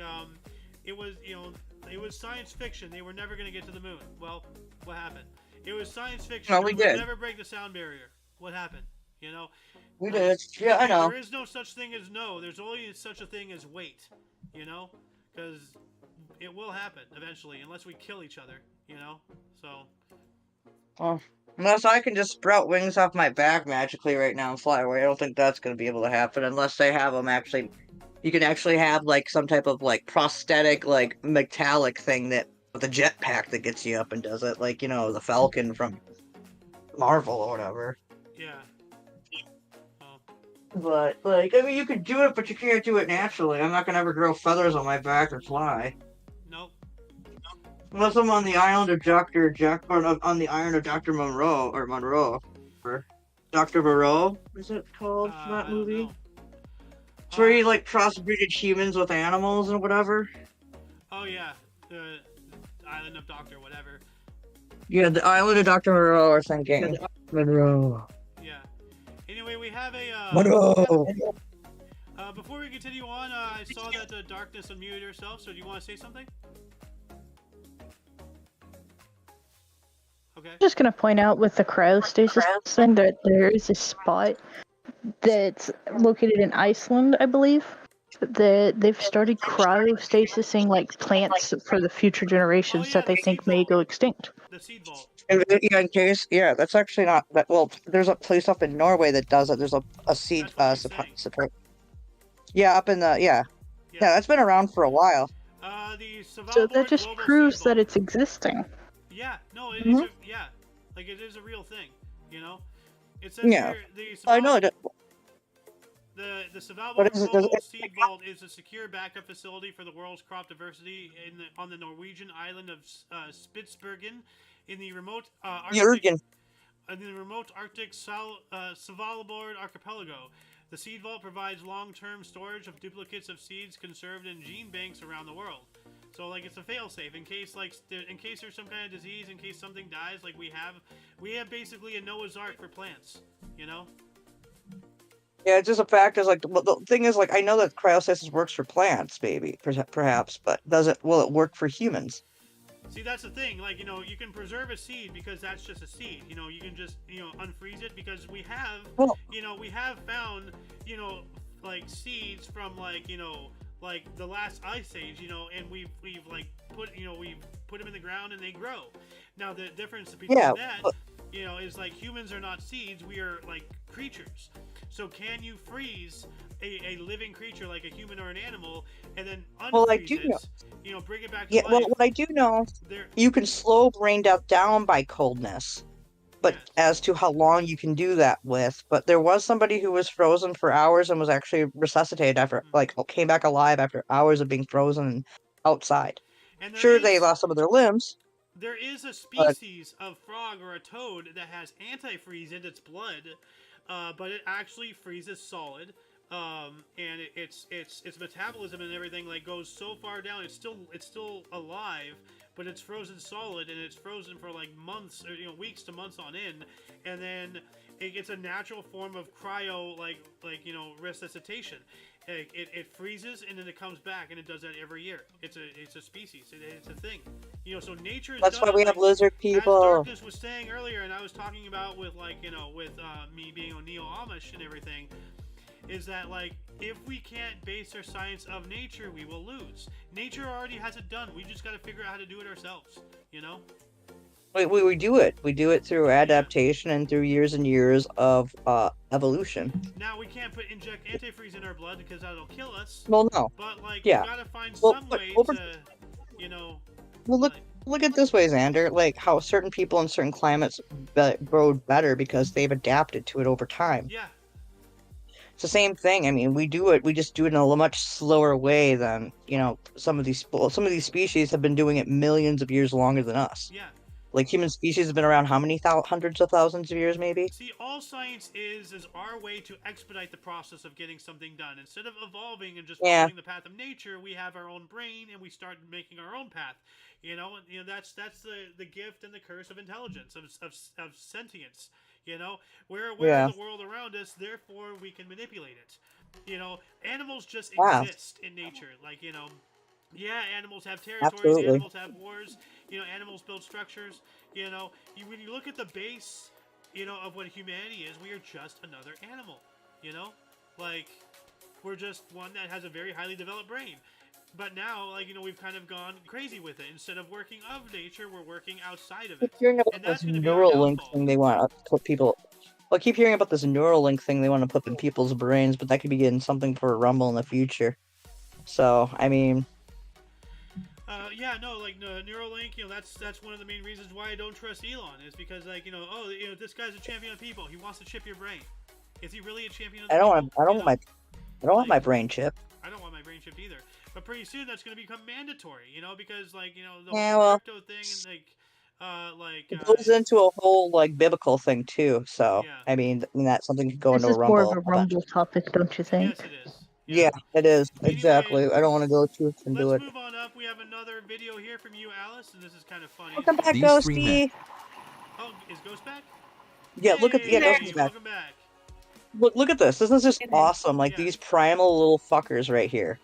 it was, you know, it was science fiction. They were never gonna get to the moon. Well, what happened? It was science fiction. No, we did. Never break the sound barrier. What happened? You know. We did. Yeah, I know. There is no such thing as no. There's only such a thing as wait. You know, because it will happen eventually, unless we kill each other. You know, so. Well, Unless I can just sprout wings off my back magically right now and fly away. I don't think that's going to be able to happen unless they have them actually. You can actually have like some type of like prosthetic, like metallic thing that with a jetpack that gets you up and does it, like the Falcon from Marvel or whatever. Yeah. Oh. But like, I mean, you could do it, but you can't do it naturally. I'm not gonna ever grow feathers on my back or fly. Nope. Unless I'm on the island of Dr. Jack, or on the island of Dr. Monroe, or Dr. Moreau, is it called for that I don't movie? know. It's where he like crossbreeded humans with animals and whatever. Oh yeah, the Island of Doctor whatever. Yeah, the island of Dr. Moreau, or thinking. Monroe. Yeah. Anyway, we have a. Monroe. Before we continue on, I saw that the darkness unmuted herself. So do you want to say something? Okay. Just gonna point out with the cryostasis thing that there is a spot that's located in Iceland, I believe, that they've started cryostasising like plants for the future generations that they think may go extinct. The seed vault. Yeah, in case, yeah, that's actually not that. Well, there's a place up in Norway that does it. There's a seed support. Yeah, up in the yeah, that's been around for a while. The So that just proves that it's existing. Yeah, no, it is. Yeah, like it is a real thing. It says Yeah, here, the I know it. The Svalbard Global Seed Vault is a secure backup facility for the world's crop diversity on the Norwegian island of Spitsbergen in the remote Arctic Svalbard archipelago. The Seed Vault provides long-term storage of duplicates of seeds conserved in gene banks around the world. So like it's a fail-safe in case there's some kind of disease, in case something dies. Like we have basically a Noah's Ark for plants. Yeah, it's just a fact. Is like the thing is like I know that cryostasis works for plants, maybe perhaps, but will it work for humans? See, that's the thing. Like you can preserve a seed because that's just a seed. You can just unfreeze it because we have we have found like seeds from like the last ice age, and we've like put them in the ground and they grow. Now the difference between that is like humans are not seeds, we are like creatures. So can you freeze a living creature like a human or an animal and then unfreeze it, bring it back to life? Well, what I do know, you can slow brain death down by coldness. But as to how long you can do that with, but there was somebody who was frozen for hours and was actually resuscitated after, came back alive after hours of being frozen outside. And they lost some of their limbs. There is a species of frog or a toad that has antifreeze in its blood, but it actually freezes solid. And its metabolism and everything like goes so far down. It's still alive, but it's frozen solid, and it's frozen for like months or weeks to months on end, and then it gets a natural form of cryo resuscitation. It freezes and then it comes back, and it does that every year. It's a species. It's a thing. So nature is. That's why we have lizard people. As Darkness was saying earlier, and I was talking about with me being a neo-Amish and everything. Is that like if we can't base our science of nature, we will lose. Nature already has it done. We just got to figure out how to do it ourselves. We do it. We do it through adaptation and through years and years of evolution. Now we can't inject antifreeze in our blood because that'll kill us. Well, no. But like we gotta find some way to, Well, look at this way, Xander. Like how certain people in certain climates grow better because they've adapted to it over time. Yeah. It's the same thing. I mean, we do it. We just do it in a much slower way than some of these species have been doing it millions of years longer than us. Yeah. Like human species have been around how many hundreds of thousands of years, maybe? See, all science is our way to expedite the process of getting something done. Instead of evolving and just following the path of nature, we have our own brain and we start making our own path. That's the gift and the curse of intelligence, of sentience. We're aware of the world around us, therefore we can manipulate it. Animals just exist in nature. Like, animals have territories, animals have wars, animals build structures. When you look at the base, of what humanity is, we are just another animal. Like, we're just one that has a very highly developed brain. But now, like, you know, we've kind of gone crazy with it. Instead of working of nature, we're working outside of I it. keep hearing about And this that's going to be our Neuralink downfall. thing they want to put people. Well, I keep hearing about this Neuralink thing they want to put in people's brains, but that could be getting something for Rumble in the future. So, I mean, Yeah, no, like Neuralink, you know, that's one of the main reasons why I don't trust Elon is because, like, you know, oh, you know, this guy's a champion of people. He wants to chip your brain. Is he really a champion of the I don't people? want. I don't want my. I don't want my brain chip. I don't want my brain chipped either. But pretty soon that's going to become mandatory, you know, because, like, you know, the Yeah, whole well, crypto thing and it goes into a whole like biblical thing too. So, yeah. I mean, that's something could go This into a is more of Rumble. a Rumble topic, don't you think? Yes, it is. Yeah, it is exactly. Anyway, I don't want to go too into let's it. move on up. We have another video here from you, Alice, and this is kind of funny. Welcome back, These three men- Ghosty. Oh, is Ghost back? Yeah, look at Hey, Ghost is back. welcome back. Look at this. This is just awesome. Like these primal little fuckers right here.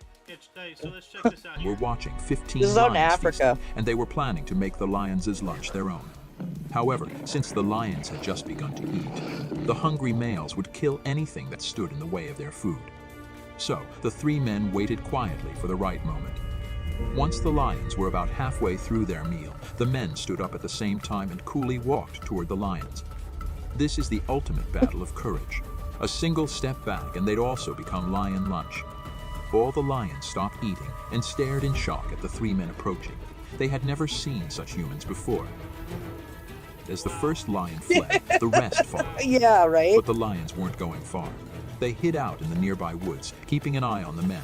So let's check this out. We're watching 15 This is out in lions Africa. feasting, and they were planning to make the lions' lunch their own. However, since the lions had just begun to eat, the hungry males would kill anything that stood in the way of their food. So, the three men waited quietly for the right moment. Once the lions were about halfway through their meal, the men stood up at the same time and coolly walked toward the lions. This is the ultimate battle of courage. A single step back and they'd also become lion lunch. All the lions stopped eating and stared in shock at the three men approaching. They had never seen such humans before. As the first lion fled, the rest followed. Yeah, right. But the lions weren't going far. They hid out in the nearby woods, keeping an eye on the men.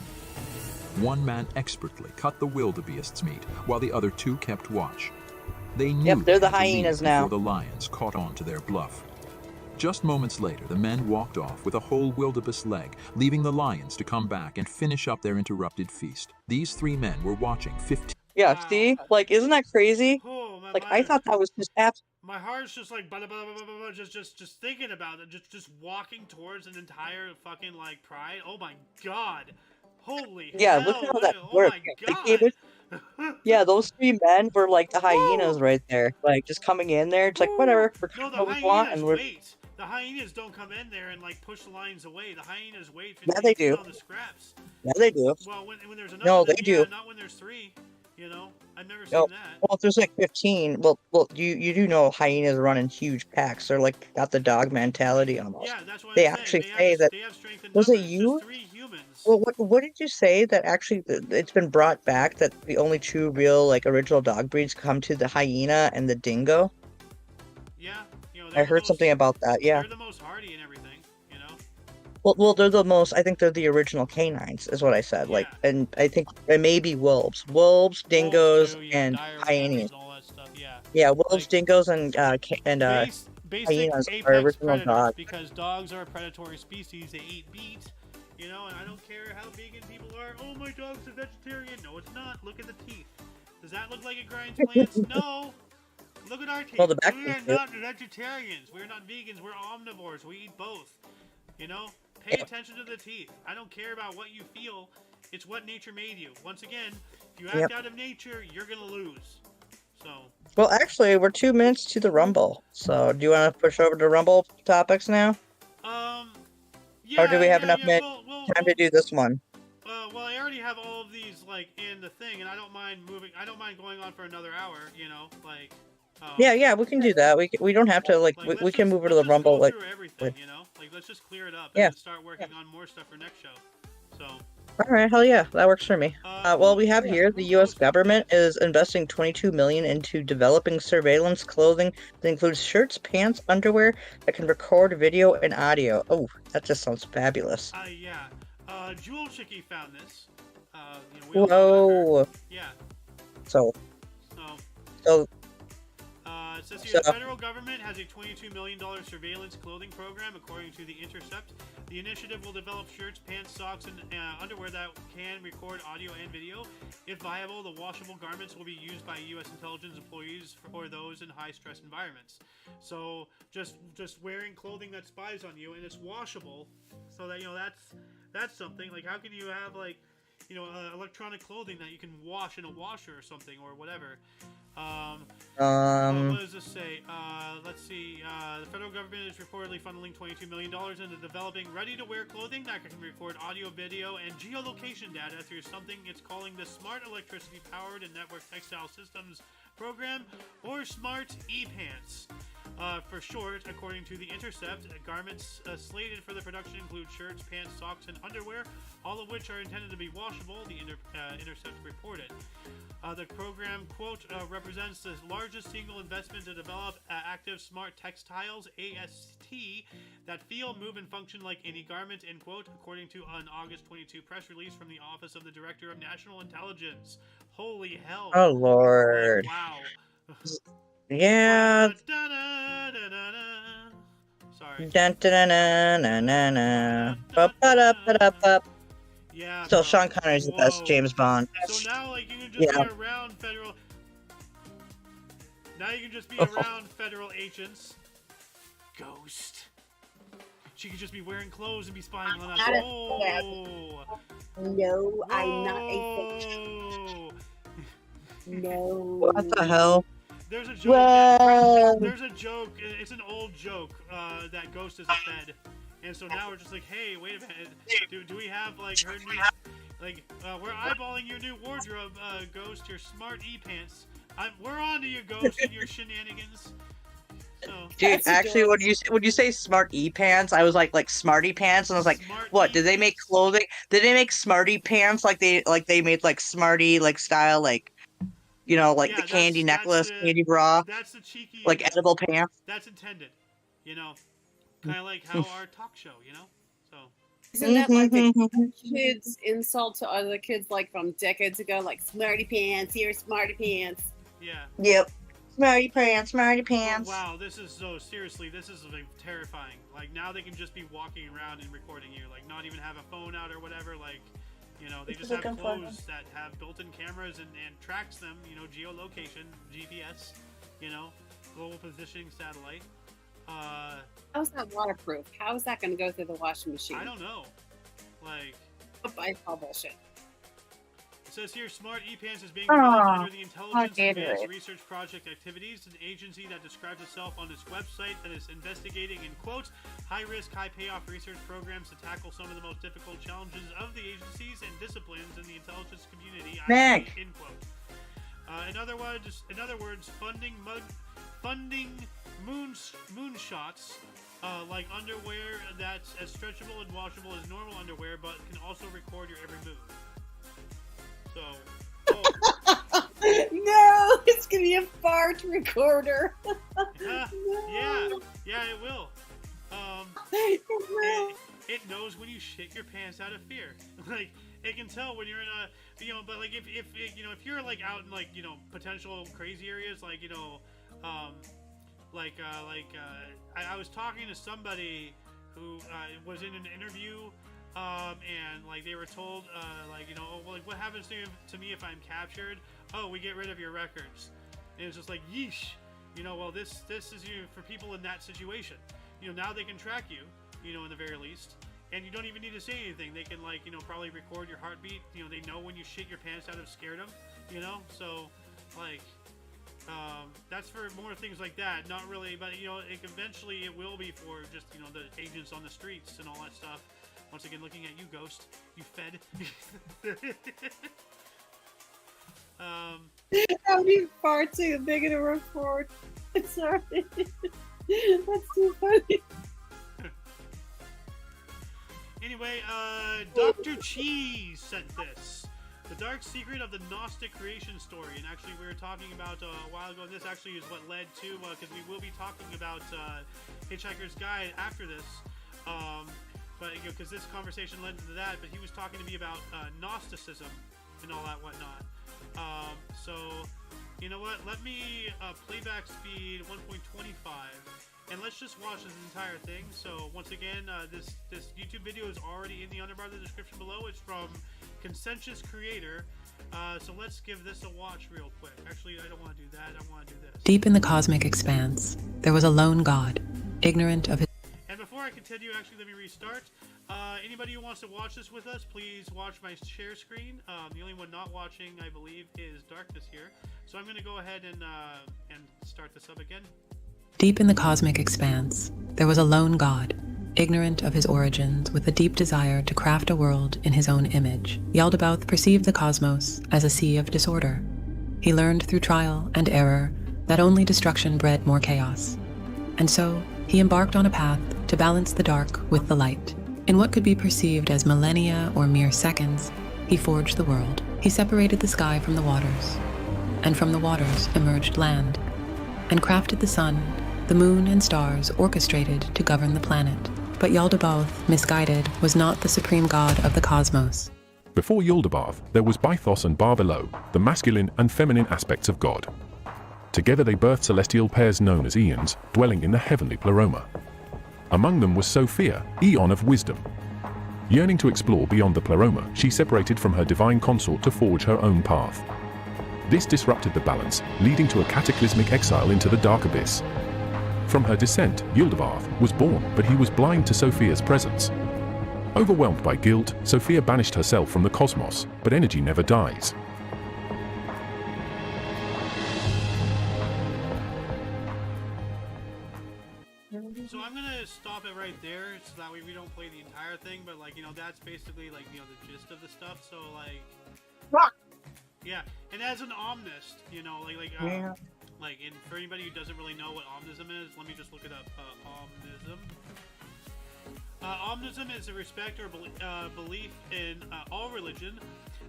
One man expertly cut the wildebeest's meat, while the other two kept watch. They knew Yep, they're the they had to leave hyenas now. before the lions caught on to their bluff. Just moments later, the men walked off with a whole wildebeest leg, leaving the lions to come back and finish up their interrupted feast. These three men were watching 15. Yeah, see? Like, isn't that crazy? Oh, Like, I thought that was just my heart's just like just thinking about it, just walking towards an entire fucking like pride. Oh my god, holy Yeah, hell, look at how that oh worked. my They god. gave it- Yeah, those three men were like the hyenas right there. Like, just coming in there. It's like, whatever. We're No, doing the what we want, hyenas and we're... wait. The hyenas don't come in there and like push the lions away. The hyenas wait for Yeah, they do. all the scraps. Yeah, they do. Well, when there's enough. No, of them, they do. Yeah, not when there's three. You know, I've never seen No. that. Well, if there's like 15, well, you do know hyenas run in huge packs. They're like got the dog mentality almost. Yeah, that's what They I'm actually saying. say that. They have strength in Was it numbers. you? Just 3 humans. Well, what did you say that actually it's been brought back that the only two real like original dog breeds come to the hyena and the dingo? Yeah, you know, I heard something about that. Yeah. They're the most hardy and everything, you know. Well, they're the most. I think they're the original canines, is what I said. Like, and I think maybe wolves, dingoes, and hyenas. And all that stuff, yeah. Yeah, wolves, dingoes, and hyenas are apex original predators, dogs. because dogs are a predatory species. They eat meat, you know, and I don't care how vegan people are. Oh, my dog's a vegetarian. No, it's not. Look at the teeth. Does that look like it grinds plants? No. Look at our teeth. Well, the back We are teeth do. not vegetarians. We're not vegans. We're omnivores. We eat both. You know? Pay attention to the teeth. I don't care about what you feel. It's what nature made you. Once again, if you act Yep. out of nature, you're going to lose. So. Well, actually, we're 2 minutes to the Rumble. So, do you want to push over to Rumble topics now? Yeah, or do we have yeah, enough yeah, time to do this one? Well, I already have all of these, like, in the thing, and I don't mind going on for another hour, you know, like... Yeah, we can do that. We don't have to, like we can move over to the Rumble, go like... through everything, you know? Like, let's just clear it up Yeah. and then start working on more stuff for next show. So... Alright, hell yeah, that works for me. Well, we have here, the U.S. government is investing $22 million into developing surveillance clothing that includes shirts, pants, underwear that can record video and audio. Oh, that just sounds fabulous. Yeah. Jewel Chicky found this. You know, we all know Whoa. her. Yeah. So, it says here, the federal government has a $22 million surveillance clothing program, according to The Intercept. The initiative will develop shirts, pants, socks, and underwear that can record audio and video. If viable, the washable garments will be used by U.S. intelligence employees for those in high-stress environments. So, just wearing clothing that spies on you, and it's washable, so that, you know, that's something. Like, how can you have, like, you know, electronic clothing that you can wash in a washer or something, or whatever? What does this say? Let's see. The federal government is reportedly funneling $22 million into developing ready-to-wear clothing that can record audio, video, and geolocation data through something it's calling the Smart Electricity Powered and Network Textile Systems Program, or Smart E-Pants. For short, according to The Intercept, garments slated for the production include shirts, pants, socks, and underwear, all of which are intended to be washable, The Intercept reported. The program, quote, represents the largest single investment to develop active smart textiles, AST, that feel, move, and function like any garment, end quote, according to an August 22 press release from the Office of the Director of National Intelligence. Holy hell. Oh, Lord. Wow. Yeah. Sorry. Dun, dun, dun, dun, dun, dun. Ba-ba-da-ba-da-ba. Yeah. Still, Sean Connery's the best James Bond. So now, like, you can just be around federal. Now you can just be around federal agents. Ghost. She could just be wearing clothes and be spying on us. Oh. No, I'm not a fish. No. What the hell? There's a joke. There's a joke. It's an old joke that Ghost is a Fed, and so now we're just like, hey, wait a minute. Do we have like her new, like we're eyeballing your new wardrobe, Ghost, your smart e-pants. We're on to you, Ghost, and your shenanigans. So, dude, actually, when you say smart e-pants, I was like smarty pants, and I was like, what? Did they make clothing? Did they make smarty pants like they made like smarty like style like? You know, like the candy necklace, candy bra. That's the cheeky. Like edible pants. That's intended. You know, kind of like how our talk show. You know, so. Isn't that like the kids' insult to other kids, like from decades ago, like smarty pants? Here's smarty pants. Yeah. Yep. Smarty pants, smarty pants. Oh, wow, this is so seriously. This is like terrifying. Like now they can just be walking around and recording you, like not even have a phone out or whatever. Like. You know, they just have clothes that have built-in cameras and tracks them, you know, geolocation, GPS, you know, global positioning satellite. How's that waterproof? How is that going to go through the washing machine? I don't know. Like... I call bullshit. It says here, Smart E-Pants is being developed under the Intelligence I Advanced Research Project Activities, an agency that describes itself on its website that is investigating, in quotes, high-risk, high-payoff research programs to tackle some of the most difficult challenges of the agencies and disciplines in the intelligence community, end quote. In other words, funding moonshots, like underwear that's as stretchable and washable as normal underwear, but can also record your every move. So, no, it's gonna be a fart recorder. yeah, it will. It knows when you shit your pants out of fear. Like it can tell when you're in a, you know, but like if you know if you're like out in like you know potential crazy areas like you know, I was talking to somebody who was in an interview. And like they were told, like you know, oh, well, like what happens to me if I'm captured? Oh, we get rid of your records. And it's just like yeesh, you know. Well, this is you know, for people in that situation. You know, now they can track you, you know, in the very least, and you don't even need to say anything. They can like you know probably record your heartbeat. You know, they know when you shit your pants out of scared them. You know, so like. That's for more things like that. Not really, but you know, eventually it will be for just you know the agents on the streets and all that stuff. Once again, looking at you, Ghost. You Fed. That would be far too big of a report. Sorry. That's too funny. Anyway, Dr. Cheese sent this. The Dark Secret of the Gnostic Creation Story. And actually, we were talking about a while ago, and this actually is what led to, because we will be talking about Hitchhiker's Guide after this. But you know, because this conversation led into that, but he was talking to me about Gnosticism and all that whatnot. So, you know what? Let me playback speed 1.25, and let's just watch this entire thing. So once again, this YouTube video is already in the underbar of the description below. It's from Consensus Creator. So let's give this a watch real quick. Actually, I don't want to do that. I want to do this. Deep in the cosmic expanse, there was a lone god, ignorant of his... And before I continue, actually, let me restart. Anybody who wants to watch this with us, please watch my share screen. The only one not watching, I believe, is Darkness here. So I'm going to go ahead and start this up again. Deep in the cosmic expanse, there was a lone god, ignorant of his origins, with a deep desire to craft a world in his own image. Yaldabaoth perceived the cosmos as a sea of disorder. He learned through trial and error that only destruction bred more chaos. And so, he embarked on a path to balance the dark with the light. In what could be perceived as millennia or mere seconds, he forged the world. He separated the sky from the waters, and from the waters emerged land, and crafted the sun, the moon and stars orchestrated to govern the planet. But Yaldabaoth, misguided, was not the supreme god of the cosmos. Before Yaldabaoth, there was Bythos and Barbelow, the masculine and feminine aspects of God. Together they birthed celestial pairs known as Aeons, dwelling in the heavenly pleroma. Among them was Sophia, Aeon of wisdom. Yearning to explore beyond the pleroma, she separated from her divine consort to forge her own path. This disrupted the balance, leading to a cataclysmic exile into the dark abyss. From her descent, Yaldabaoth was born, but he was blind to Sophia's presence. Overwhelmed by guilt, Sophia banished herself from the cosmos, but energy never dies. So I'm gonna stop it right there, so that way we don't play the entire thing. But like, you know, that's basically like, you know, the gist of the stuff. So like, yeah. And as an omnist, you know, like, and for anybody who doesn't really know what omnism is, let me just look it up. Omnism. Omnism is a respect or belief in all religion.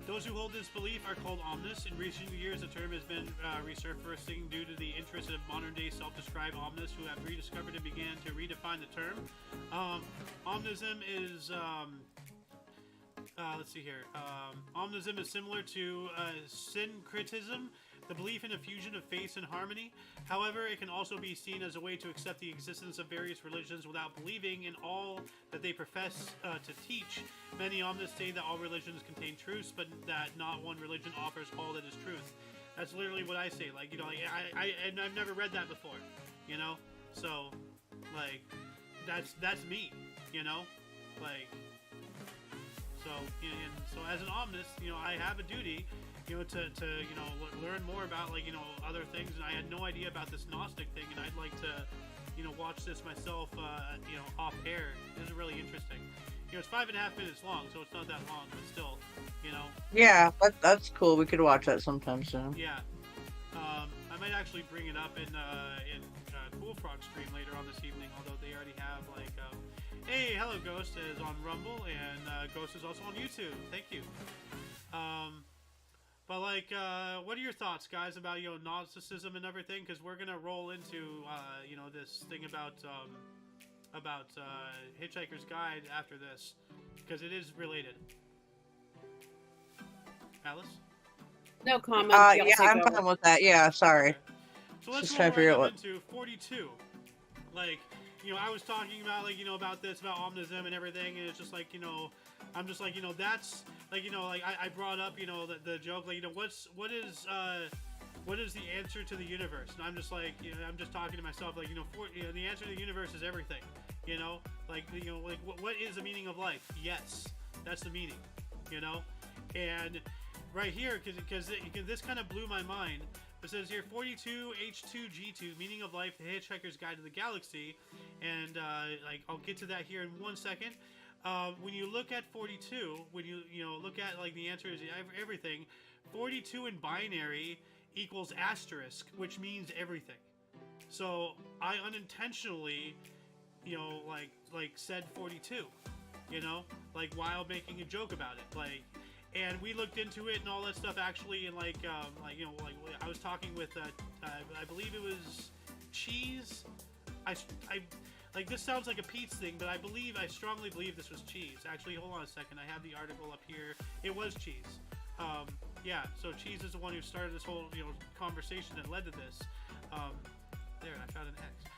Those who hold this belief are called omnists. In recent years, the term has been resurfacing due to the interest of modern-day self-described omnists who have rediscovered and began to redefine the term. Omnism is, let's see here. Omnism is similar to syncretism, the belief in a fusion of faith and harmony. However, it can also be seen as a way to accept the existence of various religions without believing in all that they profess to teach. Many omnists say that all religions contain truths, but that not one religion offers all that is truth. That's literally what I say. Like, you know, and I've never read that before, you know? So, like, that's me, you know? Like, so, and so as an omnist, you know, I have a duty, you know, to you know, learn more about, like, you know, other things, and I had no idea about this Gnostic thing, and I'd like to, you know, watch this myself, you know, off air. This is really interesting. You know, it's 5.5 minutes long, so it's not that long, but still, you know. Yeah, that's cool. We could watch that sometime soon. Yeah. I might actually bring it up in Cool Frog stream later on this evening, although they already have, like, hey, hello, Ghost is on Rumble, and Ghost is also on YouTube. Thank you. But like, what are your thoughts, guys, about, you know, Gnosticism and everything? Because we're gonna roll into, you know, this thing about Hitchhiker's Guide after this, because it is related. Alice? No comment. Yeah, I'm fine with that. Yeah, sorry. Okay. So let's Just roll trying to figure right out up into 42. Like, you know, I was talking about, like, you know, about this, about omnism and everything, and it's just like, you know, I'm just like, you know, that's, like, you know, like, I brought up, you know, the joke, like, you know, what is the answer to the universe? And I'm just like, you know, I'm just talking to myself, like, you know, the answer to the universe is everything, you know? Like, you know, like, what is the meaning of life? Yes, that's the meaning, you know? And right here, because this kind of blew my mind. It says here, 42 H2G2, meaning of life, the Hitchhiker's Guide to the Galaxy, and like, I'll get to that here in 1 second. When you look at 42, when you know, look at, like, the answer is everything. 42 in binary equals asterisk, which means everything. So I unintentionally, you know, like said 42, you know, like, while making a joke about it, like. And we looked into it and all that stuff, actually, and like you know, like, I was talking with I believe it was Cheese. I like, this sounds like a Pete's thing, but I strongly believe this was Cheese. Actually, hold on a second, I have the article up here. It was Cheese. Yeah, so Cheese is the one who started this whole, you know, conversation that led to this. There, I found an X.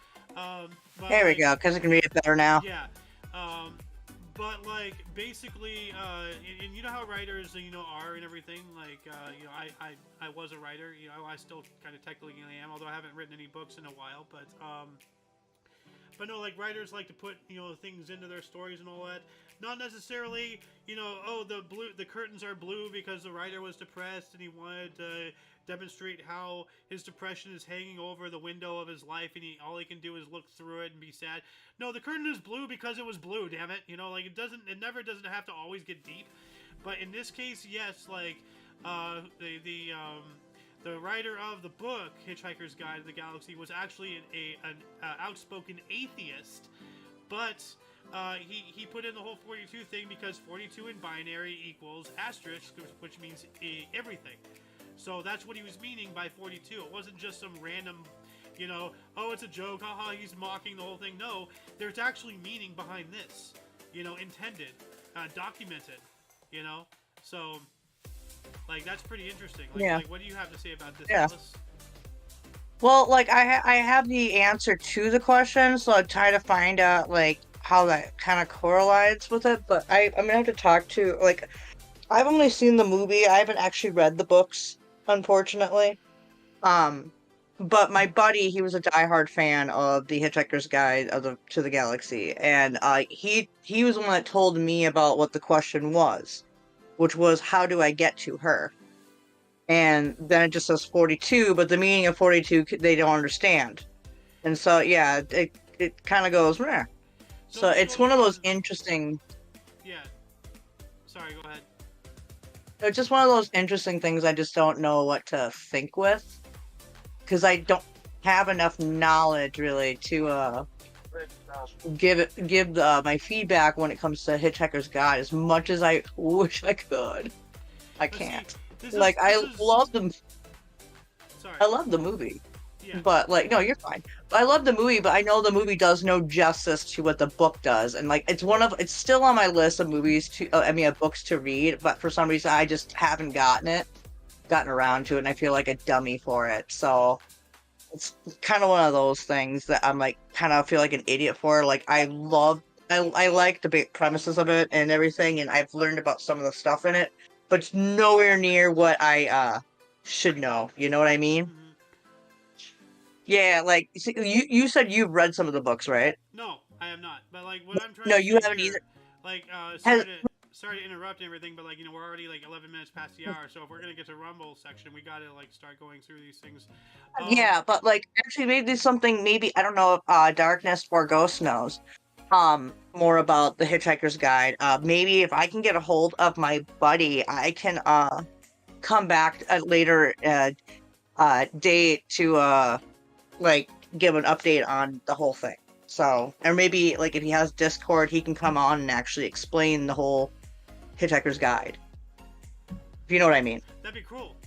But, there we go, because I can read it better now. Yeah. But, like, basically, and you know how writers, you know, are and everything, like, you know, I was a writer, you know, I still kind of technically am, although I haven't written any books in a while, But no, like writers like to put, you know, things into their stories and all that. Not necessarily, you know, oh, the curtains are blue because the writer was depressed and he wanted to demonstrate how his depression is hanging over the window of his life, and all he can do is look through it and be sad. No, the curtain is blue because it was blue, damn it. You know, like it never doesn't have to always get deep. But in this case, yes, like the writer of the book Hitchhiker's Guide to the Galaxy was actually an outspoken atheist, but he put in the whole 42 thing because 42 in binary equals asterisk, which means everything. So that's what he was meaning by 42. It wasn't just some random, you know, oh, it's a joke, haha, he's mocking the whole thing. No, there's actually meaning behind this, you know, intended, documented, you know. So, like, that's pretty interesting. Like, Yeah. Like, what do you have to say about this, Yeah. Alice? Well, like I have the answer to the question, so I try to find out like how that kind of correlates with it. But I'm gonna have to talk to like I've only seen the movie. I haven't actually read the books, unfortunately. But my buddy, he was a diehard fan of the Hitchhiker's Guide to the Galaxy, and he was the one that told me about what the question was, which was how do I get to her? And then it just says 42, but the meaning of 42 they don't understand, and so yeah, it kind of goes meh. So it's one of those interesting. Yeah. Sorry, go ahead. It's just one of those interesting things I just don't know what to think with, because I don't have enough knowledge really to give my feedback when it comes to Hitchhiker's Guide as much as I wish I could. I can't. I love the movie. Yeah. But like, no, you're fine. I love the movie, but I know the movie does no justice to what the book does, and like, it's still on my list of books to read. But for some reason, I just haven't gotten around to it, and I feel like a dummy for it. So it's kind of one of those things that I'm like, kind of feel like an idiot for. Like, I like the big premises of it and everything, and I've learned about some of the stuff in it, but it's nowhere near what I should know. You know what I mean? Mm-hmm. Yeah, like you said you've read some of the books, right? No, I have not. But like, what I'm trying No, to you say haven't here, either. like, sorry to interrupt and everything, but like, you know, we're already like 11 minutes past the hour, so if we're gonna get to Rumble section, we gotta like start going through these things. Yeah, but like, actually, maybe something. Maybe I don't know if Darkness or Ghost knows more about the Hitchhiker's Guide. Maybe if I can get a hold of my buddy, I can come back at a later date to like give an update on the whole thing. So, or maybe like if he has Discord, he can come on and actually explain the whole Hitchhiker's Guide. If you know what I mean. That'd be cool.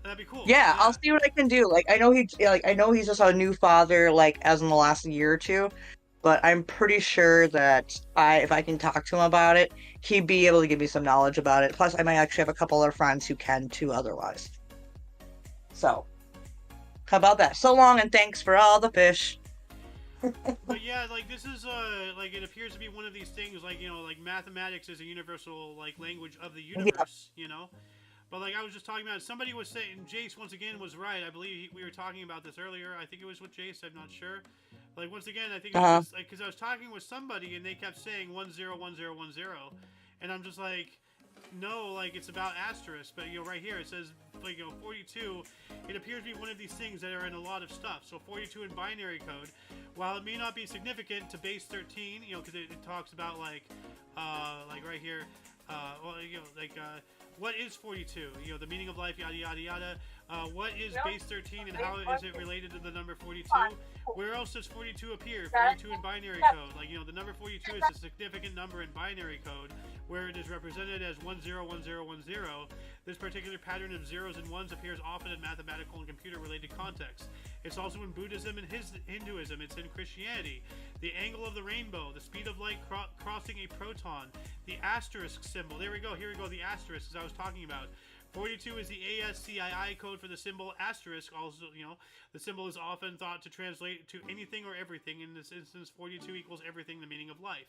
That'd be cool. Yeah, I'll see what I can do. Like, I know he's just a new father, like as in the last year or two, but I'm pretty sure that if I can talk to him about it, he'd be able to give me some knowledge about it. Plus, I might actually have a couple other friends who can too otherwise. So, how about that? So long, and thanks for all the fish. But yeah, like this is like it appears to be one of these things, like, you know, like mathematics is a universal like language of the universe, you know. But like I was just talking about, somebody was saying, Jace once again was right. I believe we were talking about this earlier. I think it was with Jace. I'm not sure. Like once again, I think it was just, like, because I was talking with somebody and they kept saying 101010, and I'm just like, no, like it's about asterisk. But you know, right here it says, like, you know, 42. It appears to be one of these things that are in a lot of stuff. So 42 in binary code, while it may not be significant to base 13, you know, because it talks about like right here, well, you know, like what is 42? You know, the meaning of life, yada yada yada. What is base 13 and how is it related to the number 42? Where else does 42 appear? 42 in binary code. Like, you know, the number 42 is a significant number in binary code where it is represented as 101010. This particular pattern of zeros and ones appears often in mathematical and computer related contexts. It's also in Buddhism and Hinduism. It's in Christianity. The angle of the rainbow, the speed of light crossing a proton, the asterisk symbol. There we go. Here we go. The asterisk, as I was talking about. 42 is the ASCII code for the symbol asterisk. Also, the symbol is often thought to translate to anything or everything. In this instance, 42 equals everything, the meaning of life.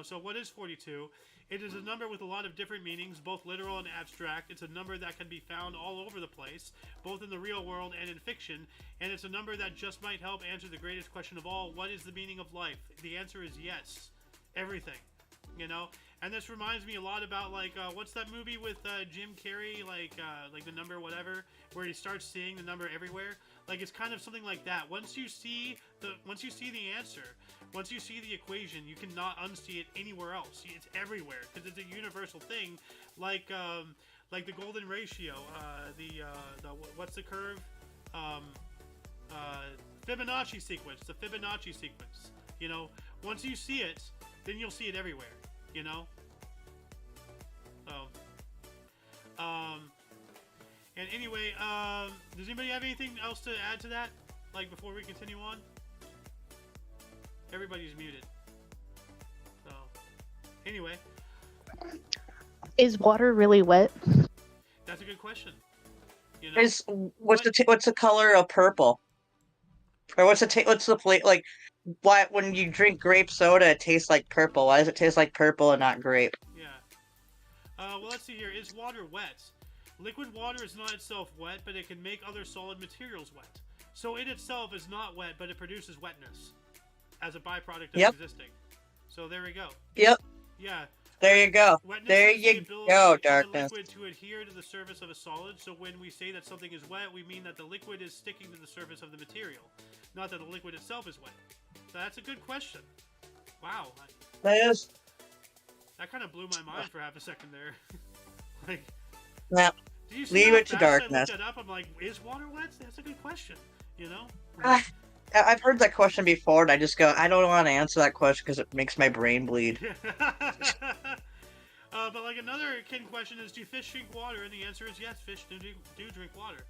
So what is 42? It is a number with a lot of different meanings, both literal and abstract. It's a number that can be found all over the place, both in the real world and in fiction. And it's a number that just might help answer the greatest question of all: what is the meaning of life? The answer is yes. Everything. And this reminds me a lot about what's that movie with Jim Carrey, like the number whatever, where he starts seeing the number everywhere. It's kind of something like that. Once you see the answer, once you see the equation, you cannot unsee it anywhere else. It's everywhere because it's a universal thing, like the golden ratio, what's the curve? Fibonacci sequence. The Fibonacci sequence. Once you see it, then you'll see it everywhere. And anyway, does anybody have anything else to add to that? Before we continue on? Everybody's muted. So, anyway. Is water really wet? That's a good question. What's the color of purple? Or what's the flavor? Why when you drink grape soda, it tastes like purple? Why does it taste like purple and not grape? Yeah. Well, let's see here. Is water wet? Liquid water is not itself wet, but it can make other solid materials wet. So it itself is not wet, but it produces wetness as a byproduct of existing. So there we go. Yep. Yeah. There you go. Wetness There is the you ability go, of the darkness. liquid to adhere to the surface of a solid. So when we say that something is wet, we mean that the liquid is sticking to the surface of the material, not that the liquid itself is wet. So that's a good question. Wow. That kind of blew my mind for half a second there. Yeah. Did you see Leave how it to fast I darkness. looked that up? I'm like, is water wet? That's a good question. I've heard that question before, and I just go, I don't want to answer that question because it makes my brain bleed. But another kin question is, do fish drink water? And the answer is yes, fish do drink water.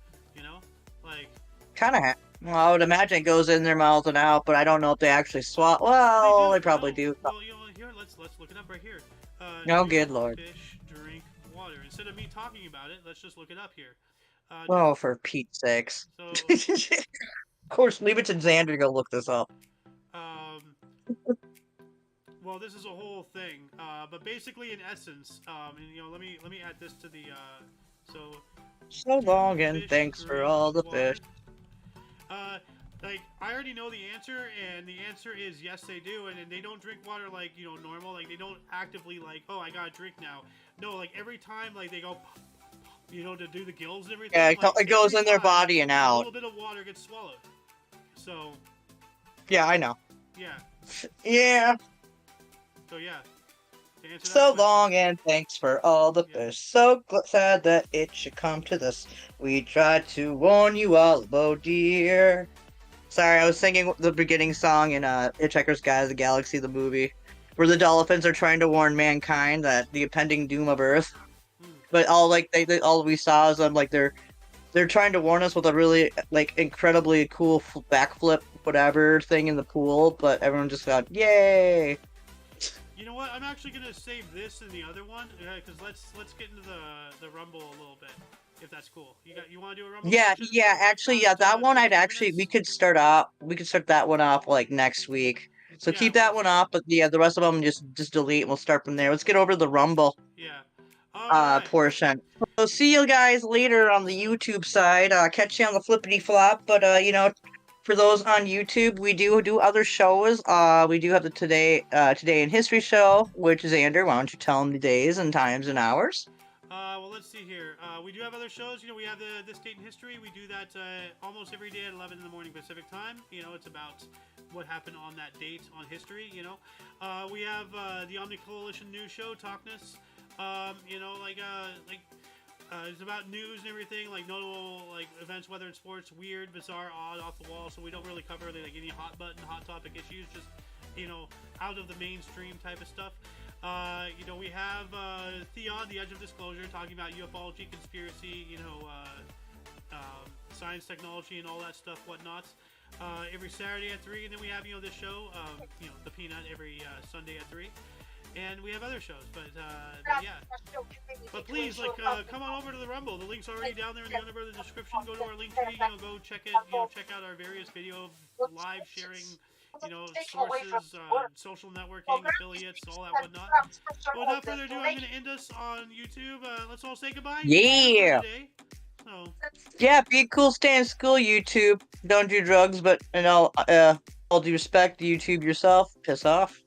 Kind of. Well, I would imagine it goes in their mouth and out, but I don't know if they actually swallow. Well, they probably do. Well, here, let's look it up right here. Oh, good lord. Fish drink water. Instead of me talking about it, let's just look it up here. Oh, for Pete's sakes. So, of course, leave it to Xander to go look this up. Well, this is a whole thing, but basically, in essence, and let me add this to the So long, and thanks for all the fish. I already know the answer, and the answer is yes, they do, and they don't drink water normal. They don't actively oh, I gotta drink now. No, every time they go, to do the gills and everything. Yeah, it goes in their body and out. A little bit of water gets swallowed. So. Yeah, I know. Yeah. Yeah. So yeah. So long, and thanks for all the fish. So sad that it should come to this. We tried to warn you all, oh dear. Sorry, I was singing the beginning song in Hitchhiker's Guide to the Galaxy, the movie, where the dolphins are trying to warn mankind that the impending doom of Earth. But all all we saw is them they're trying to warn us with a really incredibly cool backflip whatever thing in the pool, but everyone just got yay. You know what? I'm actually gonna save this and the other one because let's get into the rumble a little bit, if that's cool. You want to do a rumble? Yeah, actually, that one we could start that one off next week. So keep that one off, but the rest of them just delete and we'll start from there. Let's get over to the rumble. Yeah. Portion. So see you guys later on the YouTube side. Catch you on the flippity flop, but for those on YouTube, we do other shows. We do have the Today in History show, which is Xander. Why don't you tell them the days and times and hours? Well, let's see here. We do have other shows. We have This Date in History. We do that almost every day at 11 in the morning Pacific time. It's about what happened on that date on history. We have the Omni Coalition news show, TOCNS. It's about news and everything, notable events, weather and sports, weird, bizarre, odd, off the wall. So we don't really cover any hot button, hot topic issues, just out of the mainstream type of stuff. We have ThEoD, The Edge of Disclosure, talking about UFOlogy, conspiracy, science, technology, and all that stuff, whatnot. Every Saturday at 3, and then we have this show, The Peanut, every Sunday at 3. and we have other shows. But yeah. But please, like, come on over to the Rumble. The link's already down there in the Underbrother description. Go to our link tree. Go check it. Check out our various video live sharing. Sources, social networking, affiliates, all that whatnot. Well, without further ado, I'm going to end us on YouTube. Let's all say goodbye. Yeah. So. Yeah, be cool, stay in school, YouTube. Don't do drugs, but in all due respect, YouTube yourself. Piss off.